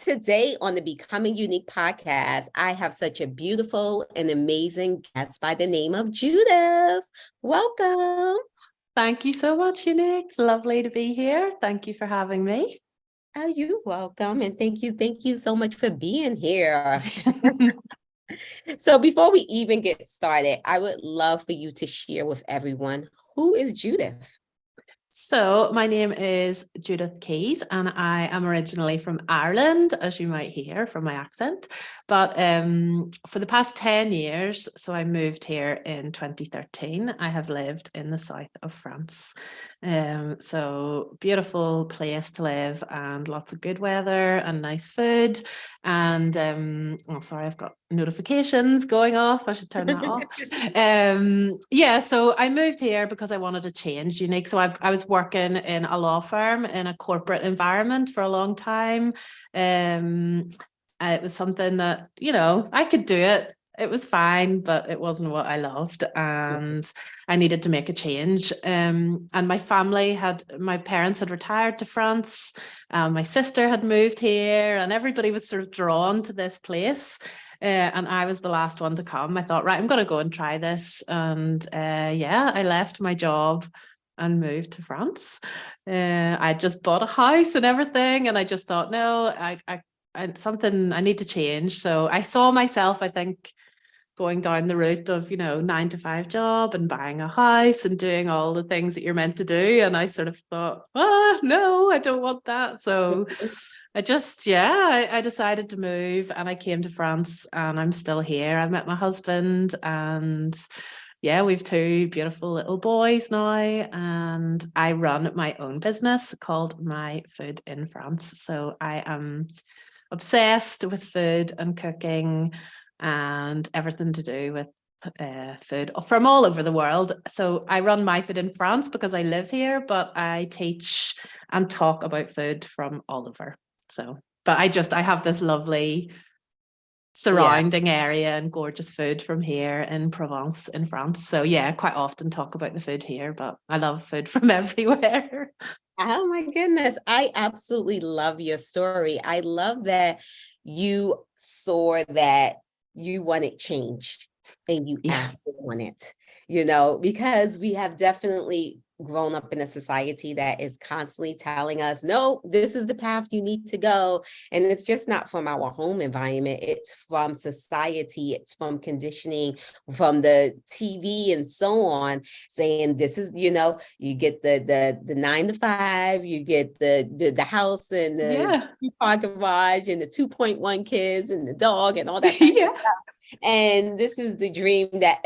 today on the Becoming Unique podcast, I have such a beautiful and amazing guest by the name of Judith. Welcome. Thank you so much, Unique. It's lovely to be here. Thank you for having me. Oh, you're welcome. And thank you so much for being here. So before we even get started, I would love for you to share with everyone, who is Judith? So my name is Judith Keys and I am originally from Ireland, as you might hear from my accent. But for the past 10 years, so I moved here in 2013, I have lived in the south of France. So beautiful place to live and lots of good weather and nice food. And oh, sorry, I've got notifications going off. I should turn that off. Yeah, so I moved here because I wanted to change, Unique. So I was working in a law firm in a corporate environment for a long time. It was something that, I could do it. It was fine, but it wasn't what I loved, and I needed to make a change. And my parents had retired to France. My sister had moved here, and everybody was sort of drawn to this place. And I was the last one to come. I thought, right, I'm going to go and try this. And I left my job and moved to France. I just bought a house and everything, and I just thought, no, I something I need to change. So I saw myself, I think, going down the route of, 9-to-5 job and buying a house and doing all the things that you're meant to do. And I sort of thought, no, I don't want that. So I decided to move, and I came to France, and I'm still here. I met my husband, and we've 2 beautiful little boys now, and I run my own business called My Food in France. So I am obsessed with food and cooking and everything to do with food from all over the world. So I run My Food in France because I live here, but I teach and talk about food from all over. So, but I have this lovely surrounding area and gorgeous food from here in Provence in France. So quite often talk about the food here, but I love food from everywhere. Oh my goodness. I absolutely love your story. I love that you saw that you wanted change and you acted on it, because we have definitely grown up in a society that is constantly telling us, no, this is the path you need to go. And it's just not from our home environment. It's from society. It's from conditioning, from the TV and so on, saying this is, you get the 9-to-5, you get the house and the 2-car garage and the 2.1 kids and the dog and all that kind of stuff. And this is the dream that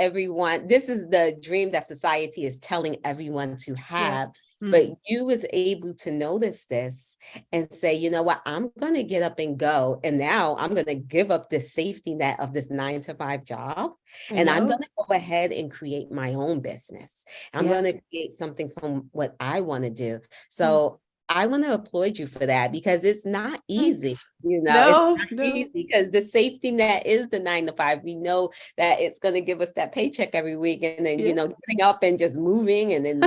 society is telling everyone to have. But you was able to notice this and say, you know what, I'm going to get up and go. And now I'm going to give up the safety net of this 9-to-5 job. And I'm going to go ahead and create my own business. I'm going to create something from what I want to do. So I want to applaud you for that, because it's not easy. It's not easy, because the safety net is the 9-to-5. We know that it's going to give us that paycheck every week, and then getting up and just moving and then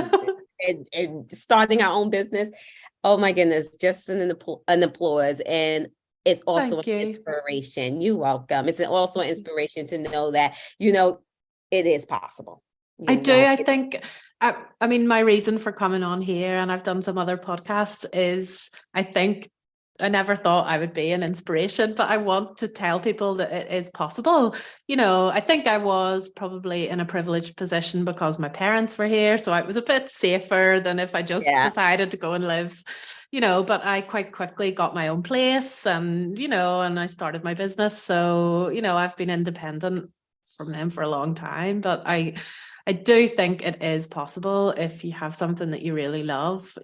and starting our own business. Oh my goodness, just an applause. And it's also an inspiration. You're welcome. It's also an inspiration to know that it is possible. I think I mean, my reason for coming on here, and I've done some other podcasts, is I think I never thought I would be an inspiration, but I want to tell people that it is possible. I think I was probably in a privileged position because my parents were here, so it was a bit safer than if I just decided to go and live, but I quite quickly got my own place, and, and I started my business. So, I've been independent from them for a long time, but I do think it is possible if you have something that you really love.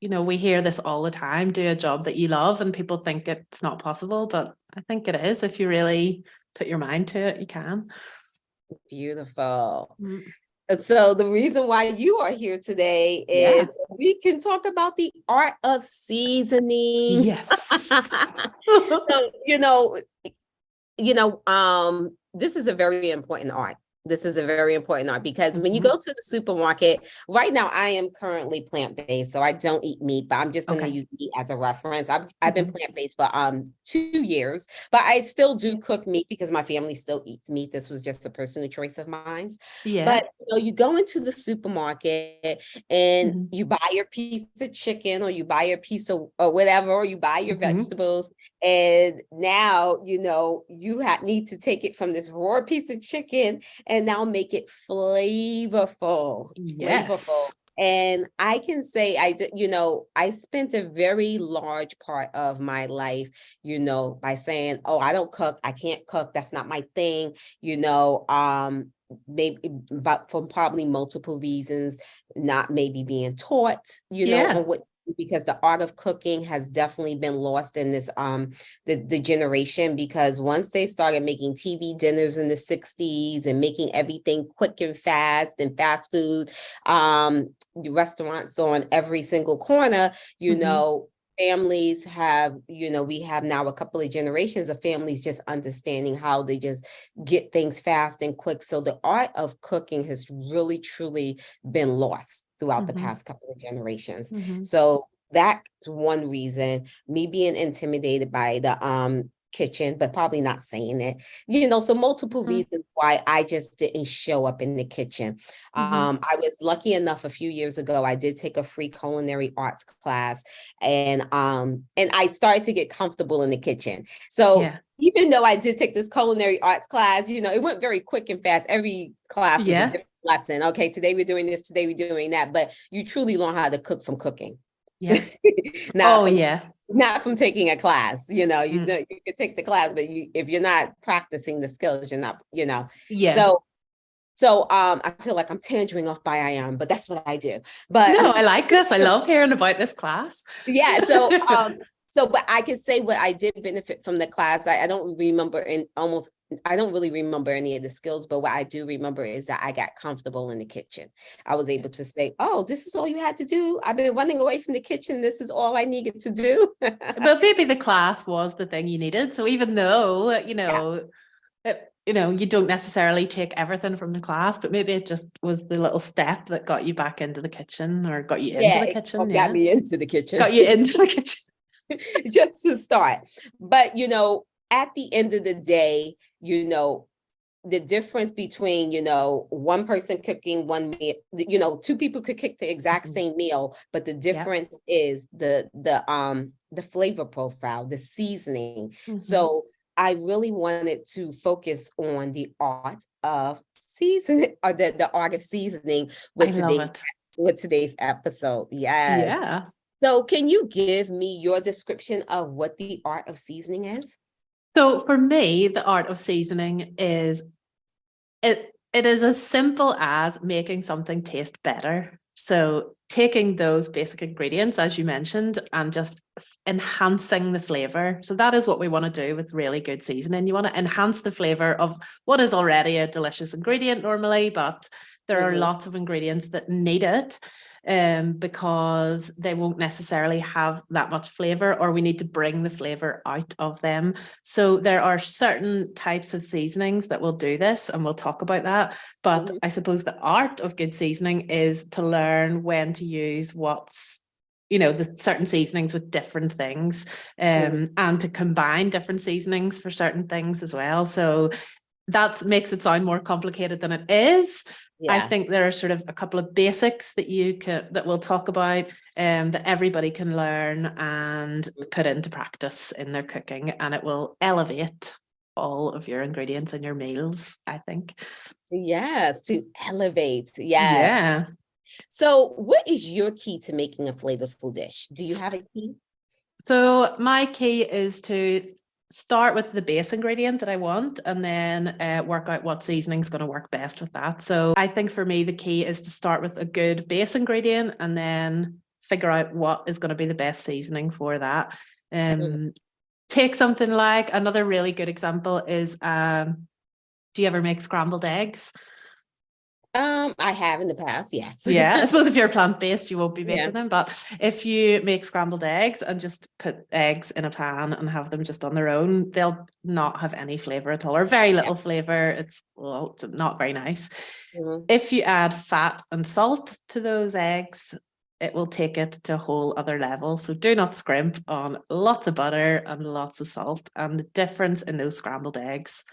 We hear this all the time, do a job that you love, and people think it's not possible, but I think it is. If you really put your mind to it, you can. Beautiful. So the reason why you are here today is we can talk about the art of seasoning. Yes. So, this is a very important art. This is a very important art because when you Mhm. go to the supermarket, right now I am currently plant-based, so I don't eat meat, but I'm just going to Okay. use meat as a reference. I've been Mhm. plant-based for 2 years, but I still do cook meat because my family still eats meat. This was just a personal choice of mine. Yeah. But you go into the supermarket and Mhm. you buy your piece of chicken or you buy your piece of or whatever, or you buy your Mhm. vegetables. And now, you need to take it from this raw piece of chicken and now make it flavorful. Yes. And I can say I did, I spent a very large part of my life, by saying, oh, I don't cook, I can't cook, that's not my thing, maybe but for probably multiple reasons, not maybe being taught, Yeah. on what, because the art of cooking has definitely been lost in this the generation, because once they started making TV dinners in the 60s and making everything quick and fast food, the restaurants on every single corner, Mhm. families have, we have now a couple of generations of families just understanding how they just get things fast and quick. So the art of cooking has really, truly been lost throughout the Mhm. past couple of generations. Mhm. So that's one reason, me being intimidated by the kitchen, but probably not saying it, so multiple Mhm. reasons why I just didn't show up in the kitchen. Mhm. I was lucky enough a few years ago, I did take a free culinary arts class, and I started to get comfortable in the kitchen. So Yeah. even though I did take this culinary arts class, it went very quick and fast. Every class was a Yeah. different lesson. Okay, today we're doing this, today we're doing that, but you truly learn how to cook from cooking. Yeah. not Oh from yeah. not from taking a class. Mm. You could take the class, but if you're not practicing the skills, you're not. Yeah. So I feel like I'm tangering off by I am, but that's what I do. But No, I like this. I love hearing about this class. yeah, but I can say what I did benefit from the class. I don't remember I don't really remember any of the skills, but what I do remember is that I got comfortable in the kitchen. I was able Good. to say, oh, this is all you had to do. I've been running away from the kitchen. This is all I needed to do. But maybe the class was the thing you needed. So even though, Yeah. you don't necessarily take everything from the class, but maybe it just was the little step that got you back into the kitchen or got you into Yeah, the it kitchen. got Yeah. me into the kitchen Got you into the kitchen. just to start. But, at the end of the day, the difference between, one person cooking one meal, two people could cook the exact Mhm. same meal, but the Yeah. difference is the flavor profile, the seasoning. Mhm. So I really wanted to focus on the art of seasoning, or the art of seasoning I with love it. today's episode. Yes. Yeah. So can you give me your description of what the art of seasoning is? So for me, the art of seasoning is it is as simple as making something taste better. So taking those basic ingredients, as you mentioned, and just enhancing the flavor. So that is what we want to do with really good seasoning. You want to enhance the flavor of what is already a delicious ingredient normally, but there are Mhm. lots of ingredients that need it. Because they won't necessarily have that much flavor, or we need to bring the flavor out of them. So there are certain types of seasonings that will do this, and we'll talk about that. But Mhm. I suppose the art of good seasoning is to learn when to use the certain seasonings with different things, Mhm. and to combine different seasonings for certain things as well. So that makes it sound more complicated than it is. I Yeah. think there are sort of a couple of basics that we'll talk about, that everybody can learn and put into practice in their cooking, and it will elevate all of your ingredients in your meals, I think. Yes, to elevate. Yeah. Yeah. So, what is your key to making a flavorful dish? Do you have a key? So my key is to start with the base ingredient that I want, and then work out what seasoning is going to work best with that. So I think for me, the key is to start with a good base ingredient and then figure out what is going to be the best seasoning for that. Mhm. Take something like, another really good example is, do you ever make scrambled eggs? I have in the past, yes. Yeah, I suppose if you're plant-based, you won't be Yeah. making them. But if you make scrambled eggs and just put eggs in a pan and have them just on their own, they'll not have any flavor at all, or very little flavor. It's, well, it's not very nice. Mhm. If you add fat and salt to those eggs, it will take it to a whole other level. So do not scrimp on lots of butter and lots of salt. And the difference in those scrambled eggs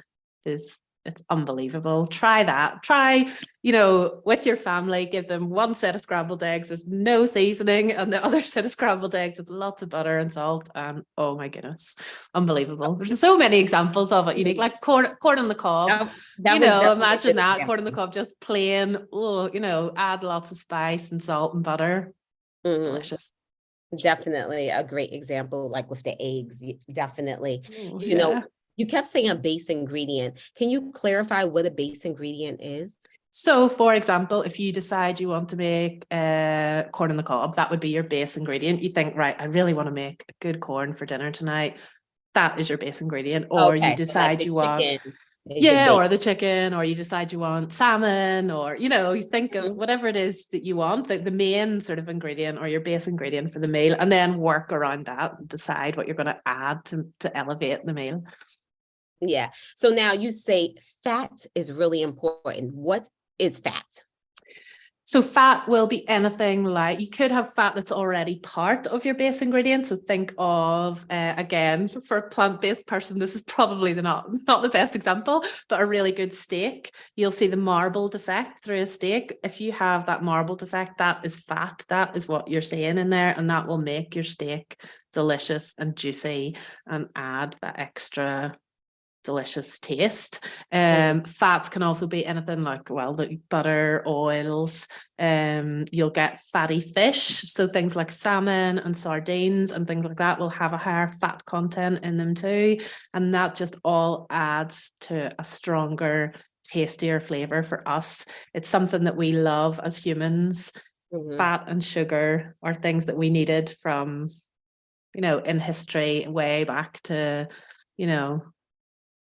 is, it's unbelievable. Try that. Try, with your family, give them one set of scrambled eggs with no seasoning and the other set of scrambled eggs with lots of butter and salt. And oh my goodness, unbelievable. There's so many examples of it. Unique, like corn on the cob. That was definitely a Imagine good that corn on the example. cob, just plain, add lots of spice and salt and butter. It's Mhm. delicious. Definitely a great example, like with the eggs, definitely. Oh, You know, yeah. you kept saying a base ingredient. Can you clarify what a base ingredient is? So, for example, if you decide you want to make corn on the cob, that would be your base ingredient. You think, right, I really want to make a good corn for dinner tonight. That is your base ingredient. Or you Okay, so like decide the you want, chicken is your base. or the chicken, or you decide you want salmon, or, you think of Mhm. whatever it is that you want, the main sort of ingredient or your base ingredient for the meal, and then work around that and decide what you're going to add to elevate the meal. Yeah. So now you say fat is really important. What is fat? So fat will be anything like, you could have fat that's already part of your base ingredient. So think of, again, for a plant-based person, this is probably not the best example, but a really good steak. You'll see the marbled effect through a steak. If you have that marbled effect, that is fat. That is what you're seeing in there. And that will make your steak delicious and juicy and add that extra delicious taste. Fats can also be anything like, well, the butter, oils. You'll get fatty fish, so things like salmon and sardines and things like that will have a higher fat content in them too, and that just all adds to a stronger, tastier flavor for us. It's something that we love as humans. Fat and sugar are things that we needed from, in history, way back to,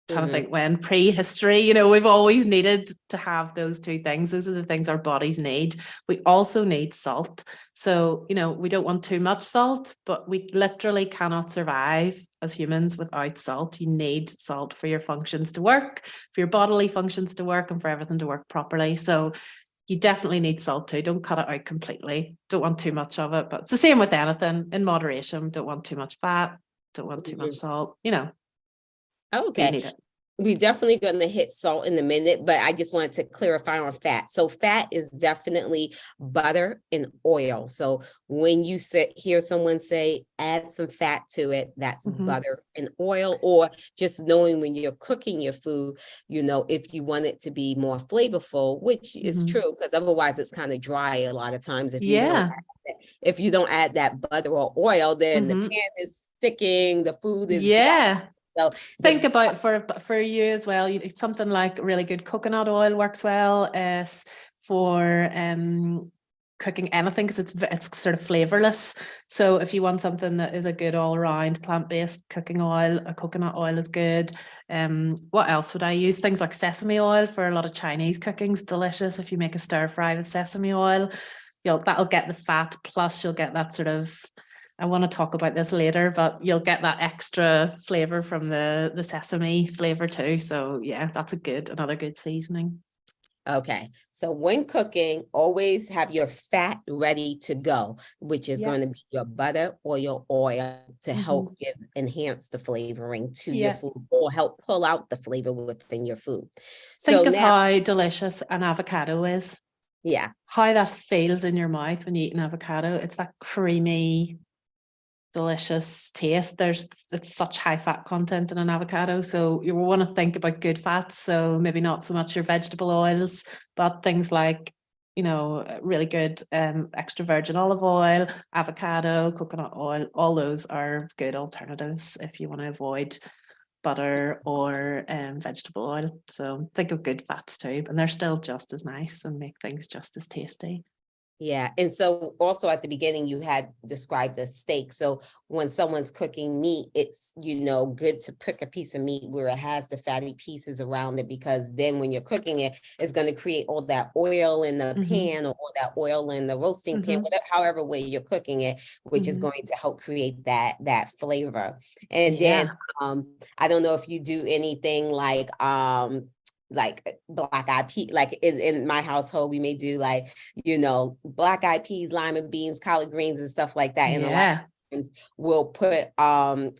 trying to think when prehistory, we've always needed to have those two things. Those are the things our bodies need. We also need salt. So, we don't want too much salt, but we literally cannot survive as humans without salt. You need salt for your functions to work, for your bodily functions to work, and for everything to work properly. So you definitely need salt too. Don't cut it out completely. Don't want too much of it, but it's the same with anything in moderation. Don't want too much fat. Don't want too much salt, but you Okay. need it. We definitely going to hit salt in a minute, but I just wanted to clarify on fat. So fat is definitely butter and oil. So when you hear someone say, add some fat to it, that's butter and oil, or just knowing when you're cooking your food, if you want it to be more flavorful, which is true, because otherwise it's kind of dry a lot of times. If you don't add that butter or oil, then the pan is sticking, the food is dry. So think about for you as well, something like really good coconut oil works well for cooking anything, because it's sort of flavorless. So if you want something that is a good all-around plant-based cooking oil, a coconut oil is good. What else would I use? Things like sesame oil for a lot of Chinese cooking is delicious. If you make a stir fry with sesame oil, that'll get the fat, plus you'll get that sort of, I want to talk about this later, but you'll get that extra flavor from the sesame flavor too. So yeah, that's another good seasoning. Okay. So when cooking, always have your fat ready to go, which is going to be your butter or your oil to help enhance the flavoring to your food, or help pull out the flavor within your food. Think of how delicious an avocado is. Yeah. How that feels in your mouth when you eat an avocado. It's that creamy, delicious taste. It's such high fat content in an avocado, so you want to think about good fats. So maybe not so much your vegetable oils, but things like really good extra virgin olive oil, avocado, coconut oil. All those are good alternatives if you want to avoid butter or vegetable oil. So think of good fats too, and they're still just as nice and make things just as tasty. Yeah. And so also at the beginning, you had described the steak. So when someone's cooking meat, it's, good to pick a piece of meat where it has the fatty pieces around it, because then when you're cooking it, it's going to create all that oil in the pan, or all that oil in the roasting pan, whatever, however way you're cooking it, which is going to help create that flavor. And then Yeah. I don't know if you do anything like black eyed peas, like in my household, we may do like, black eyed peas, lima beans, collard greens and stuff like that. And a lot Yeah. of times we'll put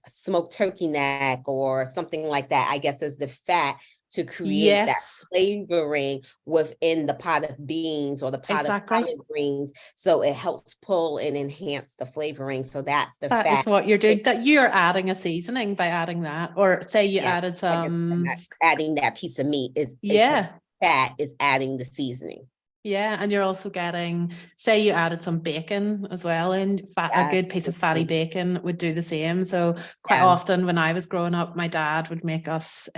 smoked turkey neck or something like that, I guess, as the fat to create that Yes. flavoring within the pot of beans or the pot of Exactly. collard greens. So it helps pull and enhance the flavoring. So that's the That is fat. what you're doing. That you're adding a seasoning by adding that, or say you Yeah, added I guess I'm some. not adding that piece of meat is because Yeah. fat is adding the seasoning. Yeah, and you're also getting, say you added some bacon as well, and a Yeah. good piece of fatty bacon would do the same. So quite Yeah. often when I was growing up, my dad would make us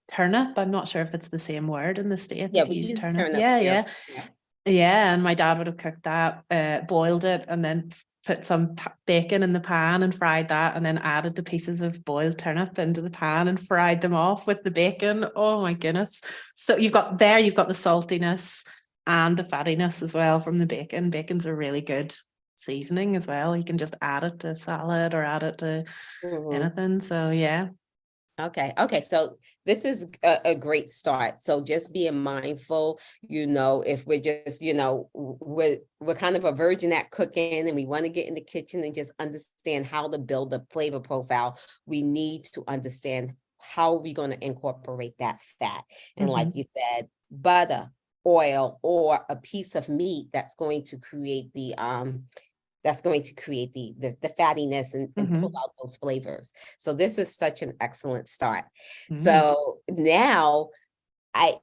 turnip. I'm not sure if it's the same word in the States, Yeah, if we you use use turnip. turnips Yeah, here. yeah. Yeah. Yeah, and my dad would have cooked that, boiled it, and then put some bacon in the pan and fried that, and then added the pieces of boiled turnip into the pan and fried them off with the bacon. Oh my goodness. So you've got the saltiness and the fattiness as well from the bacon. Bacon's a really good seasoning as well. You can just add it to salad or add it to anything. So yeah. Okay. So this is a great start. So just being mindful, if we're just, we're kind of a virgin at cooking and we want to get in the kitchen and just understand how to build a flavor profile, we need to understand how we're going to incorporate that fat. And like you said, butter, oil, or a piece of meat that's going to create the fattiness and pull out those flavors. So this is such an excellent start. So now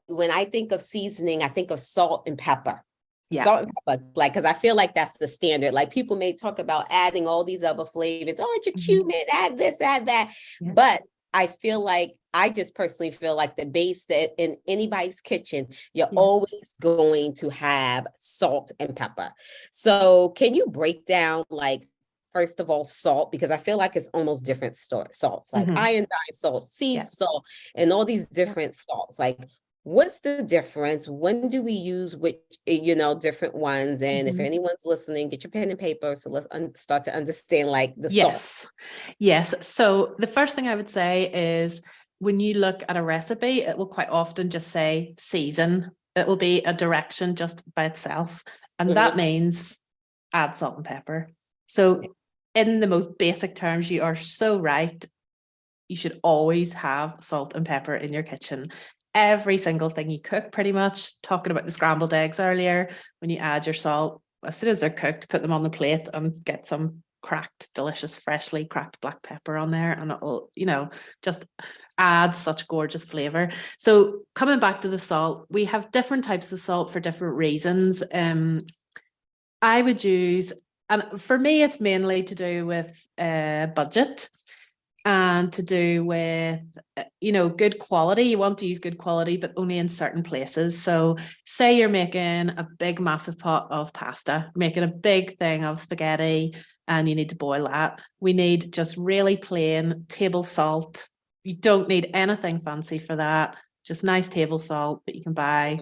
when I think of seasoning, I think of salt and pepper. Yeah. Salt and pepper, like, because I feel like that's the standard. Like people may talk about adding all these other flavors. Oh, it's your cumin, add this, add that. Yeah. But I just personally feel like the base that in anybody's kitchen, you're always going to have salt and pepper. So can you break down, like, first of all, salt, because I feel like it's almost different salts, like iodine salt, sea salt, and all these different salts. Like, what's the difference? When do we use which, different ones? And if anyone's listening, get your pen and paper. So let's start to understand like the salt. Yes. So the first thing I would say is when you look at a recipe, it will quite often just say season. It will be a direction just by itself. And that means add salt and pepper. So in the most basic terms, you are so right. You should always have salt and pepper in your kitchen. Every single thing you cook, pretty much. Talking about the scrambled eggs earlier, when you add your salt, as soon as they're cooked, put them on the plate and get some cracked, delicious, freshly cracked black pepper on there, and it'll, just add such gorgeous flavor. So coming back to the salt, we have different types of salt for different reasons. I would use, and for me, it's mainly to do with budget and to do with, good quality. You want to use good quality, but only in certain places. So say you're making a big, massive pot of pasta, making a big thing of spaghetti, and you need to boil that. We need just really plain table salt. You don't need anything fancy for that. Just nice table salt that you can buy.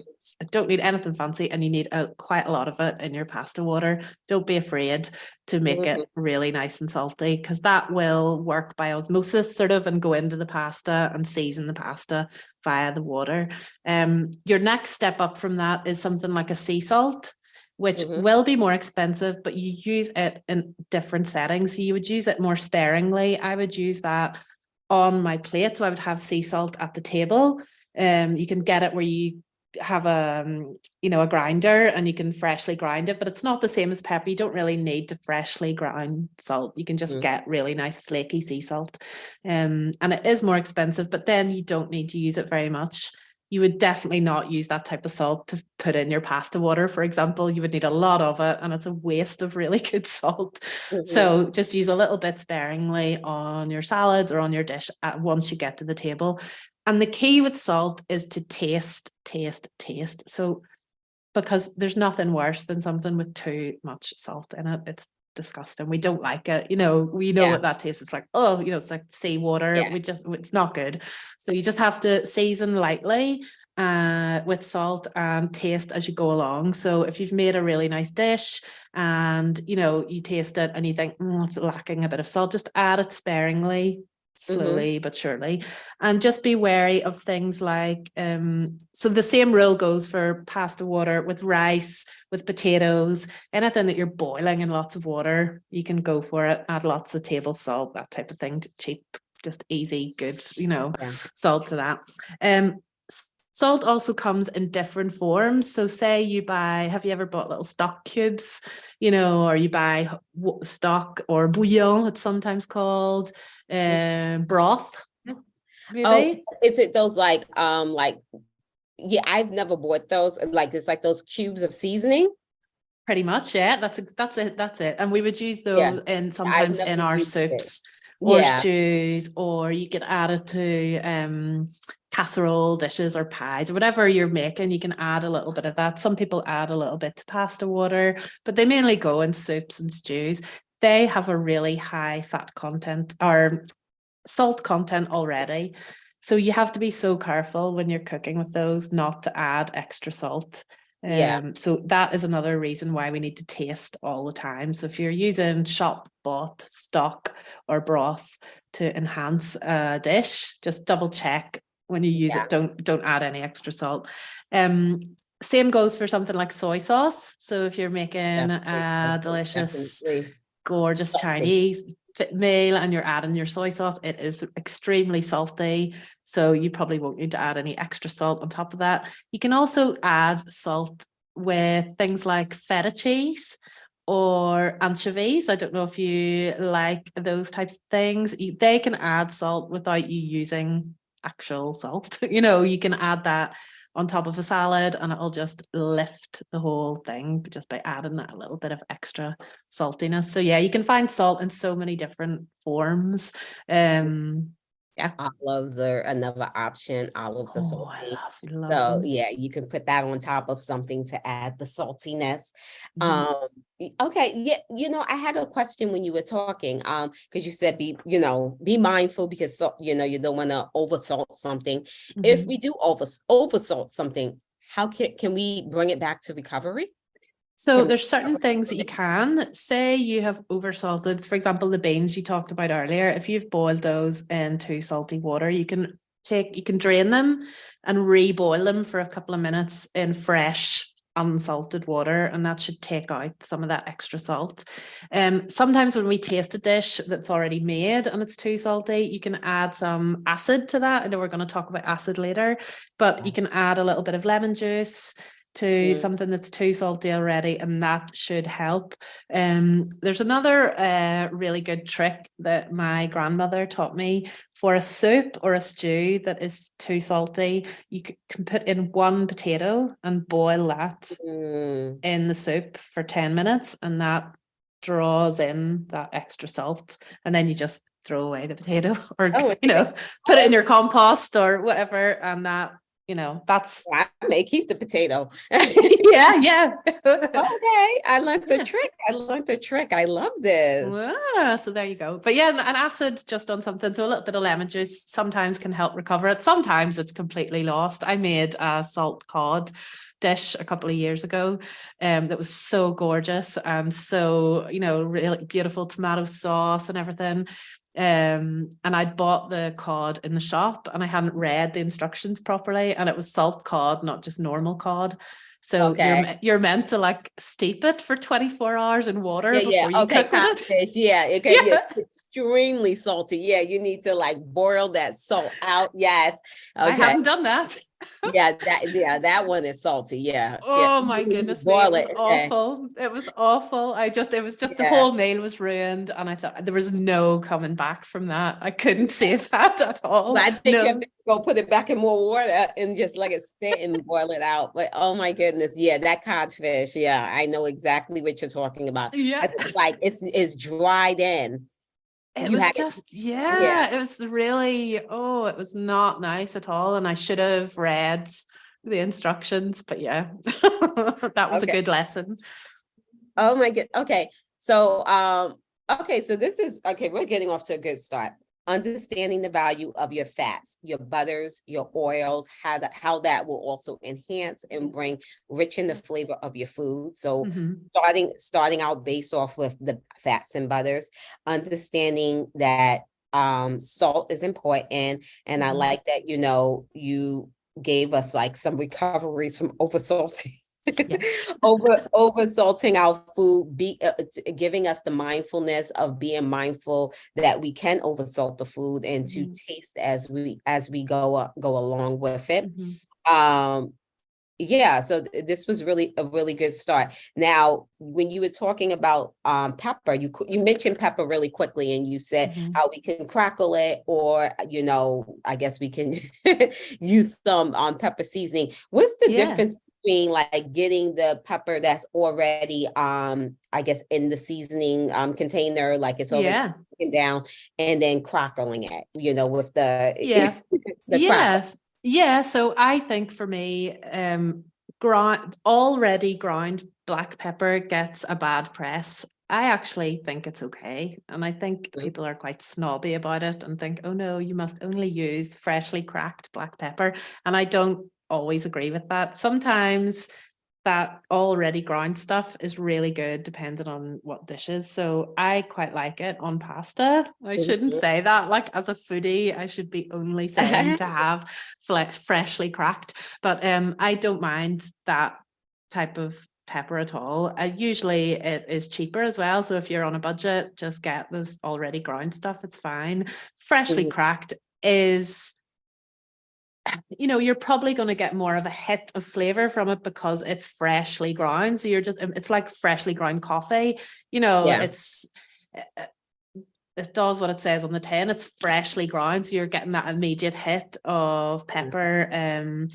Don't need anything fancy, and you need quite a lot of it in your pasta water. Don't be afraid to make it really nice and salty, because that will work by osmosis sort of and go into the pasta and season the pasta via the water. Your next step up from that is something like a sea salt, which will be more expensive, but you use it in different settings. So you would use it more sparingly. I would use that on my plate. So I would have sea salt at the table. You can get it where you have a grinder and you can freshly grind it, but it's not the same as pepper. You don't really need to freshly grind salt. You can just get really nice flaky sea salt. And it is more expensive, but then you don't need to use it very much. You would definitely not use that type of salt to put in your pasta water, for example. You would need a lot of it, and it's a waste of really good salt. So just use a little bit sparingly on your salads or on your dish once you get to the table. And the key with salt is to taste. So because there's nothing worse than something with too much salt in it. It's disgusting. We don't like it. We know what that tastes. It's like, it's like seawater. Yeah. It's not good. So you just have to season lightly with salt and taste as you go along. So if you've made a really nice dish and you taste it and you think, it's lacking a bit of salt, just add it sparingly, slowly but surely, and just be wary of things like so the same rule goes for pasta water, with rice, with potatoes, anything that you're boiling in lots of water, you can go for it, add lots of table salt, that type of thing, cheap, just easy, good, salt to that. Salt also comes in different forms. So say you buy, have you ever bought little stock cubes, or you buy stock or bouillon, it's sometimes called, broth, maybe. Oh, is it those like, yeah, I've never bought those. Like, it's like those cubes of seasoning. Pretty much, yeah. That's it. And we would use those sometimes in our soups or stews, or you could add it to casserole dishes or pies or whatever you're making. You can add a little bit of that. Some people add a little bit to pasta water, but they mainly go in soups and stews. They have a really high fat content or salt content already. So you have to be so careful when you're cooking with those not to add extra salt. So that is another reason why we need to taste all the time. So if you're using shop bought stock or broth to enhance a dish, just double check when you use it. Don't add any extra salt. Same goes for something like soy sauce. So if you're making a delicious, gorgeous Chinese meal and you're adding your soy sauce, it is extremely salty. So you probably won't need to add any extra salt on top of that. You can also add salt with things like feta cheese or anchovies. I don't know if you like those types of things. They can add salt without you using actual salt. You can add that on top of a salad and it'll just lift the whole thing just by adding that little bit of extra saltiness. So yeah, you can find salt in so many different forms. Olives are another option. Olives are salty. I love So them. yeah, you can put that on top of something to add the saltiness. Okay, yeah, I had a question when you were talking, because you said be mindful, because you don't want to oversalt something. If we do oversalt something, how can we bring it back to recovery? So there's certain things that you can say. You have oversalted, for example, the beans you talked about earlier. If you've boiled those in too salty water, you can drain them and reboil them for a couple of minutes in fresh, unsalted water, and that should take out some of that extra salt. Sometimes when we taste a dish that's already made and it's too salty, you can add some acid to that. I know we're going to talk about acid later, but you can add a little bit of lemon juice to something that's too salty already, and that should help. There's another really good trick that my grandmother taught me. For a soup or a stew that is too salty, you can put in one potato and boil that in the soup for 10 minutes, and that draws in that extra salt, and then you just throw away the potato or put it in your compost or whatever, and that that's I may keep the potato. yeah. Okay, I learned the trick. I love this. So there you go. But yeah, an acid just on something, so a little bit of lemon juice sometimes can help recover it. Sometimes it's completely lost. I made a salt cod dish a couple of years ago that was so gorgeous and so really beautiful tomato sauce and everything. And I'd bought the cod in the shop and I hadn't read the instructions properly, and it was salt cod, not just normal cod. So you're meant to like steep it for 24 hours in water before you cook with it. It's extremely salty. Yeah, you need to like boil that salt out. Yes. I haven't done that. that one is salty. Yeah. Oh my goodness me, it was awful. It was awful. It was just the whole meal was ruined, and I thought there was no coming back from that. I couldn't save that at all. But I think you have to go put it back in more water and just let it sit and boil it out. But oh my goodness, that codfish. Yeah, I know exactly what you're talking about. Yeah, it's like it's dried in. It was really, it was not nice at all. And I should have read the instructions, but yeah, that was a Okay. good lesson. Oh my God. Okay. So, okay. So this is, okay. We're getting off to a good start. Understanding the value of your fats, your butters, your oils, how that will also enhance and bring rich in the flavor of your food. So Mhm. starting out based off with the fats and butters, understanding that salt is important. And I Mhm. like that, you gave us like some recoveries from oversalting. Yes. Over salting our food, giving us the mindfulness of being mindful that we can oversalt the food and to Mhm. taste as we go along with it. Mhm. um yeah, so this was really a really good start. Now, when you were talking about pepper, you mentioned pepper really quickly, and you said Mhm. how we can crackle it, or I guess we can use some pepper seasoning. What's the Yeah. difference between like getting the pepper that's already I guess in the seasoning container, like it's already Yeah. taken down, and then crackling it, with the Yeah. the crackle? Yes. Yeah. So I think for me, already ground black pepper gets a bad press. I actually think it's okay. And I think people are quite snobby about it and think, oh no, you must only use freshly cracked black pepper. And I don't always agree with that. Sometimes that already ground stuff is really good depending on what dishes. So I quite like it on pasta. I shouldn't Mhm. say that like as a foodie. I should be only saying to have freshly cracked. But I don't mind that type of pepper at all. Usually it is cheaper as well. So if you're on a budget, just get this already ground stuff. It's fine. Freshly Mhm. cracked is, you're probably going to get more of a hit of flavor from it because it's freshly ground. So it's like freshly ground coffee. Yeah. It does what it says on the tin. It's freshly ground. So you're getting that immediate hit of pepper.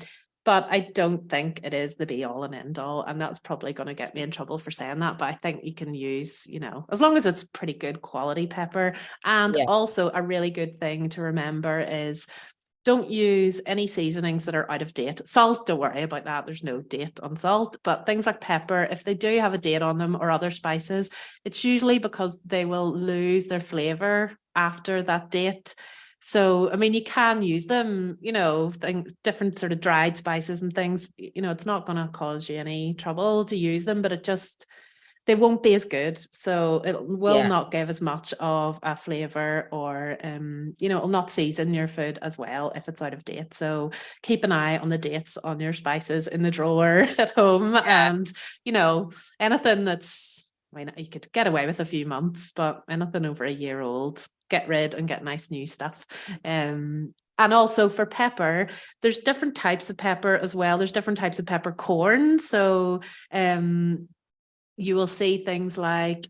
But I don't think it is the be all and end all. And that's probably going to get me in trouble for saying that. But I think you can use, as long as it's pretty good quality pepper. And Yeah. also a really good thing to remember is don't use any seasonings that are out of date. Salt, don't worry about that. There's no date on salt. But things like pepper, if they do have a date on them, or other spices, it's usually because they will lose their flavor after that date. So, I mean, you can use them, different sort of dried spices and things, it's not going to cause you any trouble to use them, but they won't be as good. So it will Yeah. not give as much of a flavor, or, it'll not season your food as well if it's out of date. So keep an eye on the dates on your spices in the drawer at home. And, anything I mean, you could get away with a few months, but anything over a year old, get rid and get nice new stuff. And also for pepper, there's different types of pepper as well. There's different types of peppercorn. So, you will see things like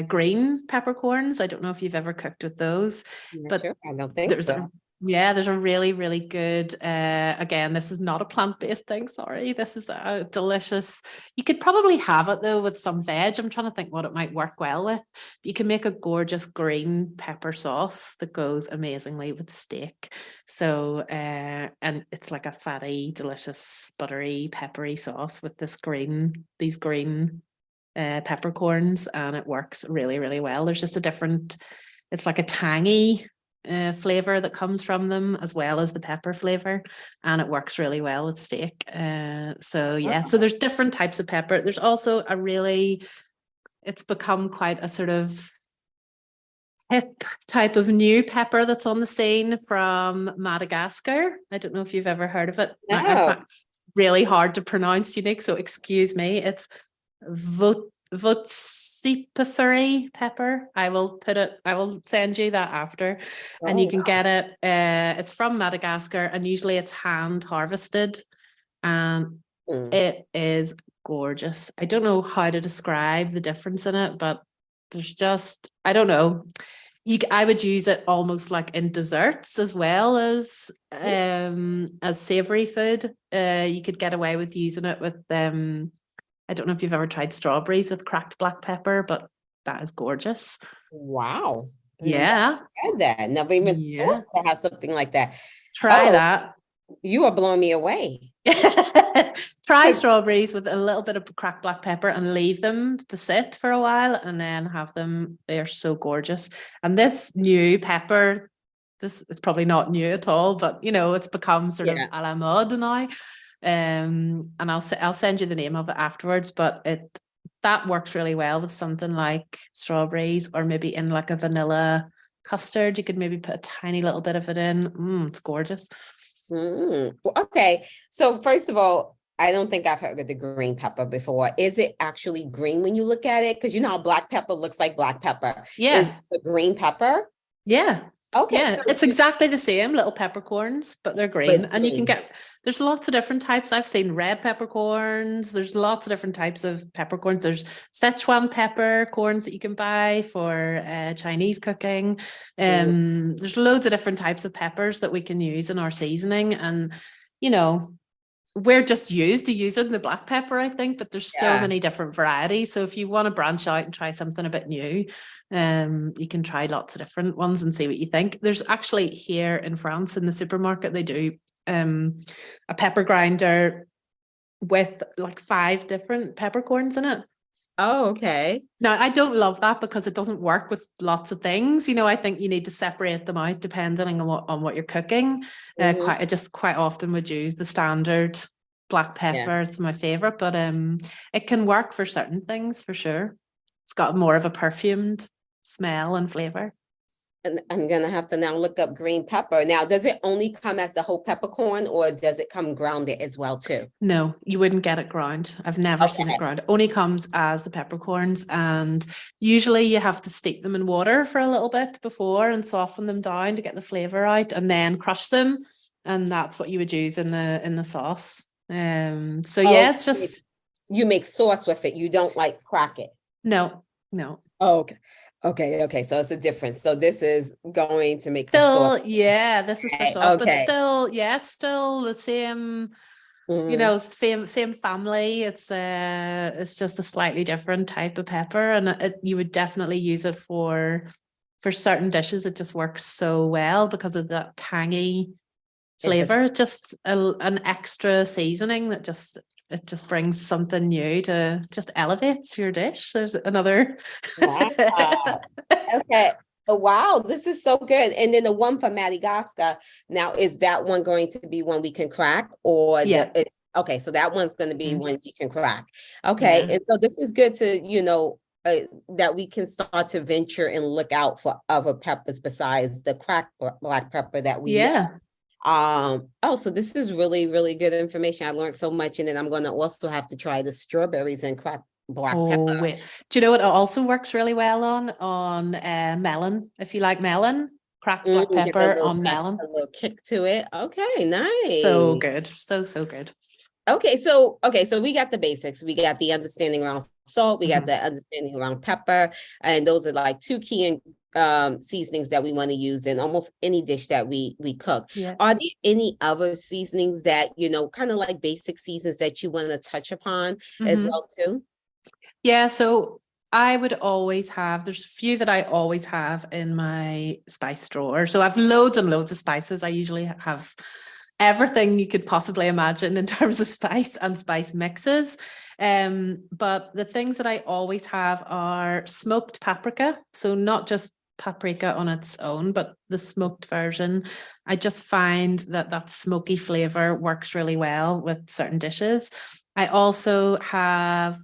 green peppercorns. I don't know if you've ever cooked with those, Not but sure. I don't think there's so. there's a really, really good, again, this is not a plant-based thing, sorry. This is a delicious, you could probably have it though with some veg. I'm trying to think what it might work well with. You can make a gorgeous green pepper sauce that goes amazingly with steak. So, and it's like a fatty, delicious, buttery, peppery sauce with these green peppercorns, and it works really, really well. There's just it's like a tangy flavor that comes from them, as well as the pepper flavor, and it works really well with steak. So yeah, so there's different types of pepper. There's also it's become quite a sort of hip type of new pepper that's on the scene from Madagascar. I don't know if you've ever heard of it. I No. find it really hard to pronounce, Unique, so excuse me. It's Votsipiferi pepper. I will send you that after, and you Oh, can get it. It's from Madagascar, and usually it's hand harvested, and wow. it is gorgeous. I don't know how to describe the difference in it, but there's just, I don't know. I would use it almost like in desserts as well as savory food. You could get away with using it with I don't know if you've ever tried strawberries with cracked black pepper, but that is gorgeous. Wow. Never Yeah. had that. Never even thought Yeah. to have something like that. Try Oh, that. You are blowing me away. Try strawberries with a little bit of cracked black pepper and leave them to sit for a while and then have them. They're so gorgeous. And this new pepper, this is probably not new at all, but it's become sort of a la mode now. And I'll send you the name of it afterwards, but that works really well with something like strawberries, or maybe in like a vanilla custard. You could maybe put a tiny little bit of it in. It's gorgeous. Okay, so first of all, I don't think I've heard of the green pepper before. Is it actually green when you look at it? Because how black pepper looks like black pepper. Yeah. Is the green pepper? Yeah. Okay. Yeah, So it's exactly the same, little peppercorns, but they're green. And you can there's lots of different types. I've seen red peppercorns. There's lots of different types of peppercorns. There's Sichuan peppercorns that you can buy for Chinese cooking. There's loads of different types of peppers that we can use in our seasoning. And, we're just used to using the black pepper, I think, but there's so many different varieties. So if you want to branch out and try something a bit new, you can try lots of different ones and see what you think. There's actually here in France in the supermarket, they do a pepper grinder with like 5 different peppercorns in it. Oh, okay. Now, I don't love that because it doesn't work with lots of things. I think you need to separate them out depending on what you're cooking. I just quite often would use the standard black pepper. It's my favorite, but it can work for certain things for sure. It's got more of a perfumed smell and flavor. And I'm going to have to now look up green pepper. Now, does it only come as the whole peppercorn, or does it come grounded as well too? No, you wouldn't get it ground. I've never seen it ground. It only comes as the peppercorns, and usually you have to steep them in water for a little bit before and soften them down to get the flavor out, and then crush them, and that's what you would use in the sauce. It's just you make sauce with it. You don't like crack it. No. Oh, okay. So it's a difference. So this is going to make sauce. Yeah, this is for sauce, but still, it's still the same. Same family. It's just a slightly different type of pepper, and you would definitely use it for certain dishes. It just works so well because of that tangy flavor. Just an extra seasoning that just brings something new to just elevates your dish. There's another. Wow. Okay. Wow, this is so good. And then the one for Madagascar. Now, is that one going to be one we can crack, or okay? So that one's going to be one you can crack. Okay, and so this is good to that we can start to venture and look out for other peppers besides the cracked black pepper that we know. So this is really, really good information. I learned so much, and then I'm going to also have to try the strawberries and cracked black pepper. Wait. Do you know what it also works really well on melon? If you like melon, cracked black pepper on melon. A little kick to it. Okay, nice. So good. So good. Okay, so we got the basics. We got the understanding around salt. We got the understanding around pepper, and those are like 2 key seasonings that we want to use in almost any dish that we cook. Are there any other seasonings that kind of like basic seasons that you want to touch upon as well too? So I would always have, there's a few that I always have in my spice drawer. So I have loads and loads of spices. I usually have everything you could possibly imagine in terms of spice and spice mixes. But the things that I always have are smoked paprika. So not just paprika on its own, but the smoked version. I just find that smoky flavor works really well with certain dishes. I also have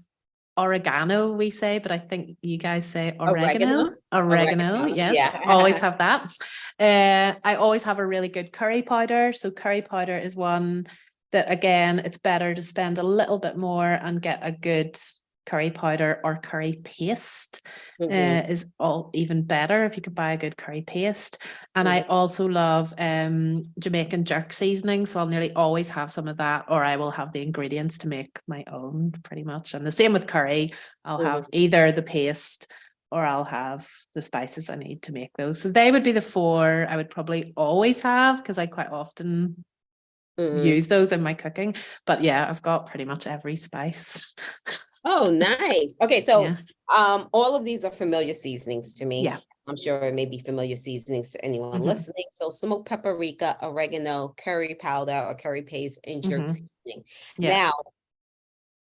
oregano, we say, but I think you guys say oregano. Yes. Always have that. I always have a really good curry powder. So curry powder is one that, again, it's better to spend a little bit more and get a good curry powder, or curry paste is all even better if you could buy a good curry paste. And I also love Jamaican jerk seasoning, so I'll nearly always have some of that, or I will have the ingredients to make my own pretty much. And the same with curry, I'll have either the paste or I'll have the spices I need to make those. So they would be the 4 I would probably always have, because I quite often use those in my cooking. But I've got pretty much every spice. Oh, nice. Okay, so all of these are familiar seasonings to me. I'm sure it may be familiar seasonings to anyone listening. So smoked paprika, oregano, curry powder or curry paste, and jerk seasoning. Yeah. Now,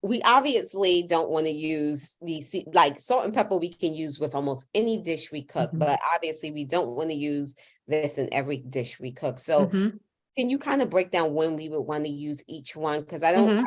we obviously don't want to use these, like salt and pepper we can use with almost any dish we cook, but obviously we don't want to use this in every dish we cook. So can you kind of break down when we would want to use each one? Because I don't,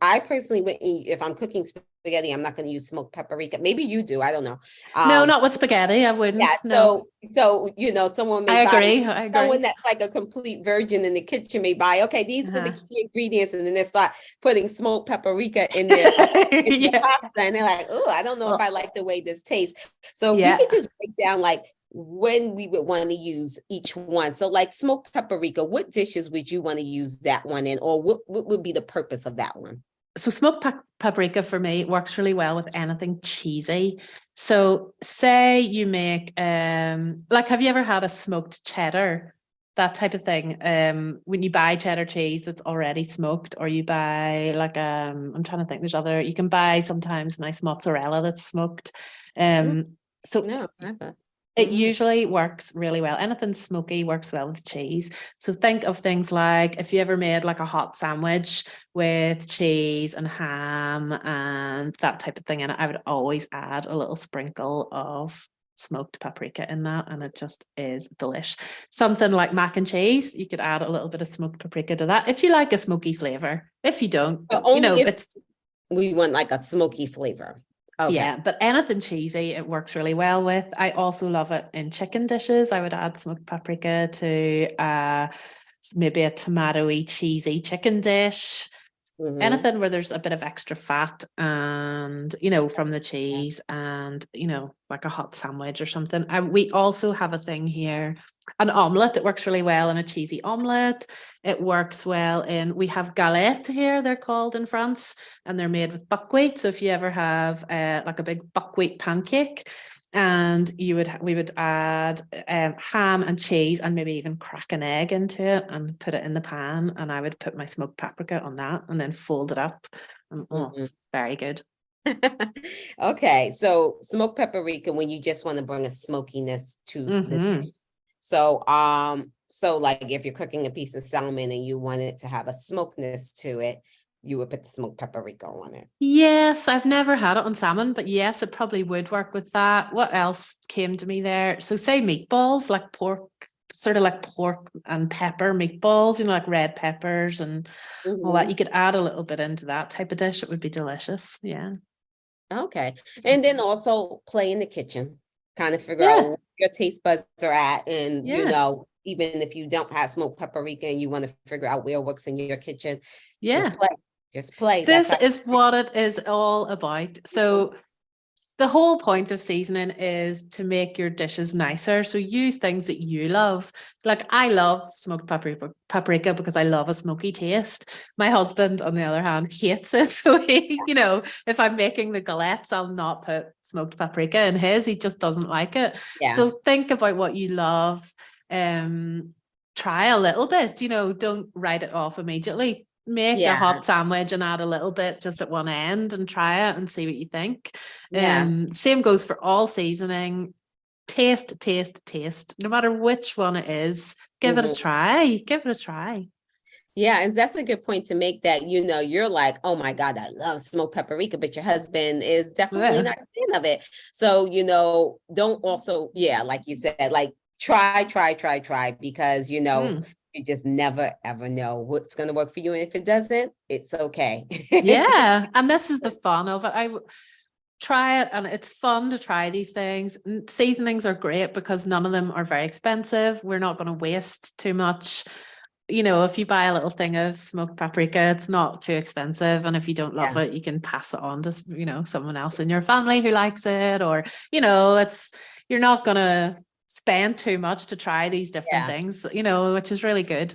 I personally wouldn't, if I'm cooking spaghetti, I'm not going to use smoked paprika. Maybe you do, I don't know. No, not with spaghetti, I wouldn't. Yeah, no. So you know, someone may I buy, agree. someone that's like a complete virgin in the kitchen may buy, okay, these are the key ingredients, and then they start putting smoked paprika in their, in their pasta, and they're like, oh, I don't know if I like the way this tastes. So we could just break down like when we would want to use each one. So like smoked paprika, what dishes would you want to use that one in, or what would be the purpose of that one? So smoked paprika for me works really well with anything cheesy. So say you make, like, have you ever had a smoked cheddar? That type of thing. When you buy cheddar cheese that's already smoked, or you buy like, I'm trying to think, there's other, you can buy sometimes nice mozzarella that's smoked. So no, never. It usually works really well. Anything smoky works well with cheese. So think of things like if you ever made like a hot sandwich with cheese and ham and that type of thing in it, I would always add a little sprinkle of smoked paprika in that, and it just is delish. Something like mac and cheese, you could add a little bit of smoked paprika to that if you like a smoky flavor. If you don't, you know, it's, we want like a smoky flavor. Okay. Yeah, but anything cheesy, it works really well with. I also love it in chicken dishes. I would add smoked paprika to maybe a tomatoey, cheesy chicken dish. Anything where there's a bit of extra fat and, you know, from the cheese, and, you know, like a hot sandwich or something. We also have a thing here, an omelette. It works really well in a cheesy omelette. It works well in, we have galettes here, they're called in France, and they're made with buckwheat. So if you ever have like a big buckwheat pancake, and we would add ham and cheese and maybe even crack an egg into it and put it in the pan, and I would put my smoked paprika on that and then fold it up, and it's very good. Okay, so smoked paprika when you just want to bring a smokiness to the dish. So so like if you're cooking a piece of salmon and you want it to have a smokiness to it, you would put the smoked paprika on it. Yes, I've never had it on salmon, but yes, it probably would work with that. What else came to me there? So say meatballs, like pork, sort of like pork and pepper meatballs, you know, like red peppers and all that. You could add a little bit into that type of dish. It would be delicious. Yeah. Okay. And then also play in the kitchen, kind of figure out where your taste buds are at. And, you know, even if you don't have smoked paprika and you want to figure out where it works in your kitchen, just play. Just play. This is what it is all about. So the whole point of seasoning is to make your dishes nicer. So use things that you love. Like I love smoked paprika because I love a smoky taste. My husband, on the other hand, hates it. So he, you know, if I'm making the galettes, I'll not put smoked paprika in his. He just doesn't like it. Yeah. So think about what you love. Try a little bit, you know, don't write it off immediately. Make a hot sandwich and add a little bit just at one end and try it and see what you think. Same goes for all seasoning. Taste. No matter which one it is, give it a try. Give it a try. Yeah, and that's a good point to make, that, you know, you're like, oh my God, I love smoked paprika, but your husband is definitely not a fan of it. So, you know, don't also, like you said, like try, because, you know, you just never, ever know what's going to work for you. And if it doesn't, it's okay. Yeah. And this is the fun of it. I try it, and it's fun to try these things. Seasonings are great because none of them are very expensive. We're not going to waste too much. You know, if you buy a little thing of smoked paprika, it's not too expensive. And if you don't love it, you can pass it on to, you know, someone else in your family who likes it, or, you know, you're not going to spend too much to try these different things, you know, which is really good.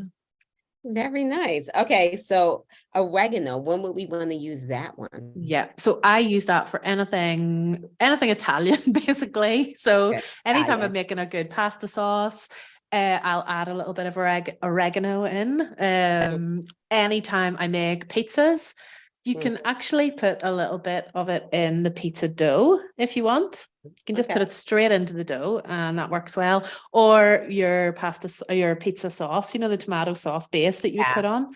Very nice. Okay, so oregano, when would we want to use that one? Yeah, so I use that for anything Italian, basically. So anytime I'm making a good pasta sauce, I'll add a little bit of oregano in. Anytime I make pizzas, You can actually put a little bit of it in the pizza dough if you want. You can just put it straight into the dough, and that works well. Or your your pizza sauce, you know, the tomato sauce base that you would put on.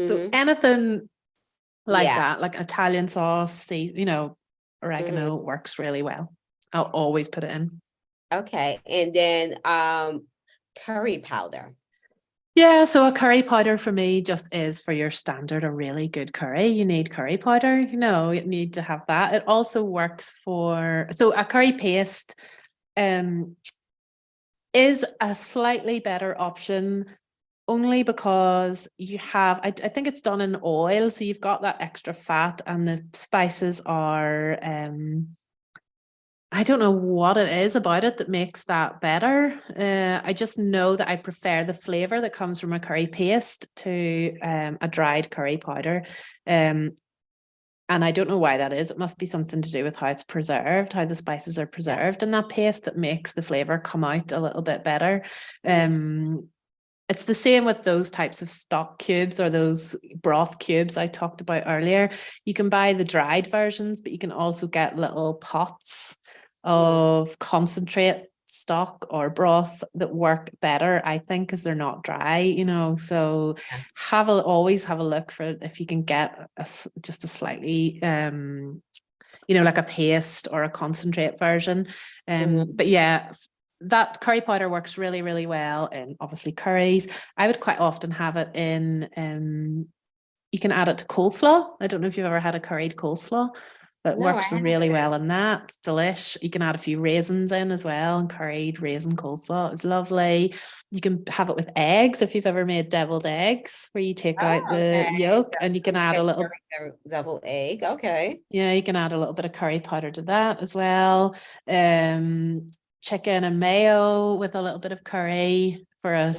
So anything like that, like Italian sauce, you know, oregano works really well. I'll always put it in. Okay. And then curry powder. Yeah, so a curry powder for me just is for your standard, a really good curry. You need curry powder, you know, you need to have that. It also works for, so a curry paste is a slightly better option only because you have, I think it's done in oil, so you've got that extra fat, and the spices are, I don't know what it is about it that makes that better. I just know that I prefer the flavor that comes from a curry paste to a dried curry powder. And I don't know why that is. It must be something to do with how it's preserved, how the spices are preserved in that paste, that makes the flavor come out a little bit better. It's the same with those types of stock cubes or those broth cubes I talked about earlier. You can buy the dried versions, but you can also get little pots of concentrate stock or broth that work better, I think, because they're not dry, you know. So always have a look for if you can get just a slightly you know, like a paste or a concentrate version. But yeah, that curry powder works really, really well in obviously curries. I would quite often have it in you can add it to coleslaw. I don't know if you've ever had a curried coleslaw. That works really well in that. It's delish. You can add a few raisins in as well, and curried raisin coleslaw is lovely. You can have it with eggs if you've ever made deviled eggs, where you take out the yolk and you can add a little deviled egg. Okay. Yeah, you can add a little bit of curry powder to that as well. Chicken and mayo with a little bit of curry for a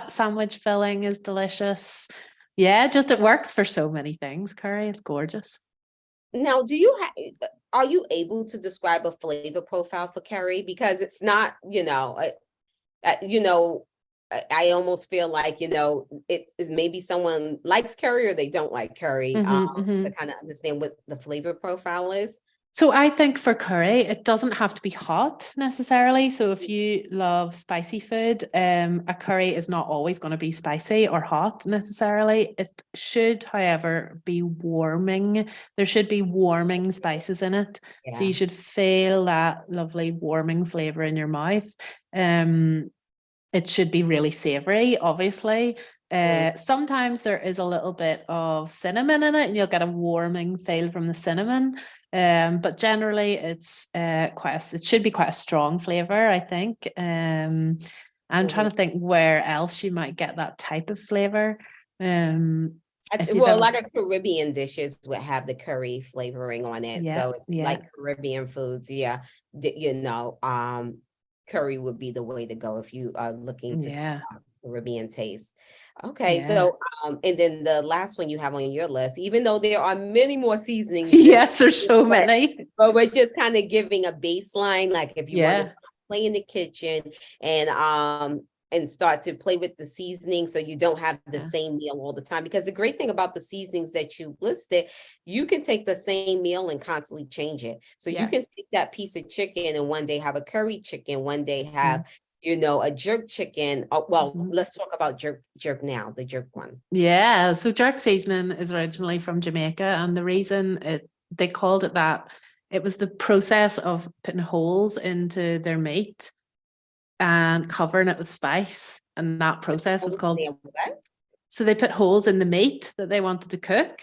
sandwich filling is delicious. Yeah, just it works for so many things. Curry is gorgeous. Now, are you able to describe a flavor profile for curry? Because it's not, you know, I almost feel like, you know, it is maybe someone likes curry or they don't like curry, to kind of understand what the flavor profile is. So I think for curry, it doesn't have to be hot necessarily. So if you love spicy food, a curry is not always going to be spicy or hot necessarily. It should, however, be warming. There should be warming spices in it. Yeah. So you should feel that lovely warming flavor in your mouth. It should be really savory, obviously. Sometimes there is a little bit of cinnamon in it, and you'll get a warming feel from the cinnamon. But generally, it's it should be quite a strong flavor, I think. I'm trying to think where else you might get that type of flavor. A lot of Caribbean dishes would have the curry flavoring on it. So like Caribbean foods, you know, curry would be the way to go if you are looking to Caribbean taste. Okay, so and then the last one you have on your list, even though there are many more seasonings. Yes, there's so many. But we're just kind of giving a baseline, like if you want to play in the kitchen and start to play with the seasoning so you don't have the same meal all the time. Because the great thing about the seasonings that you listed, you can take the same meal and constantly change it. So you can take that piece of chicken and one day have a curry chicken, one day have you know, a jerk chicken. Let's talk about jerk now, the jerk one. Yeah, so jerk seasoning is originally from Jamaica, and the reason they called it that, it was the process of putting holes into their meat and covering it with spice, and that process was called. So they put holes in the meat that they wanted to cook.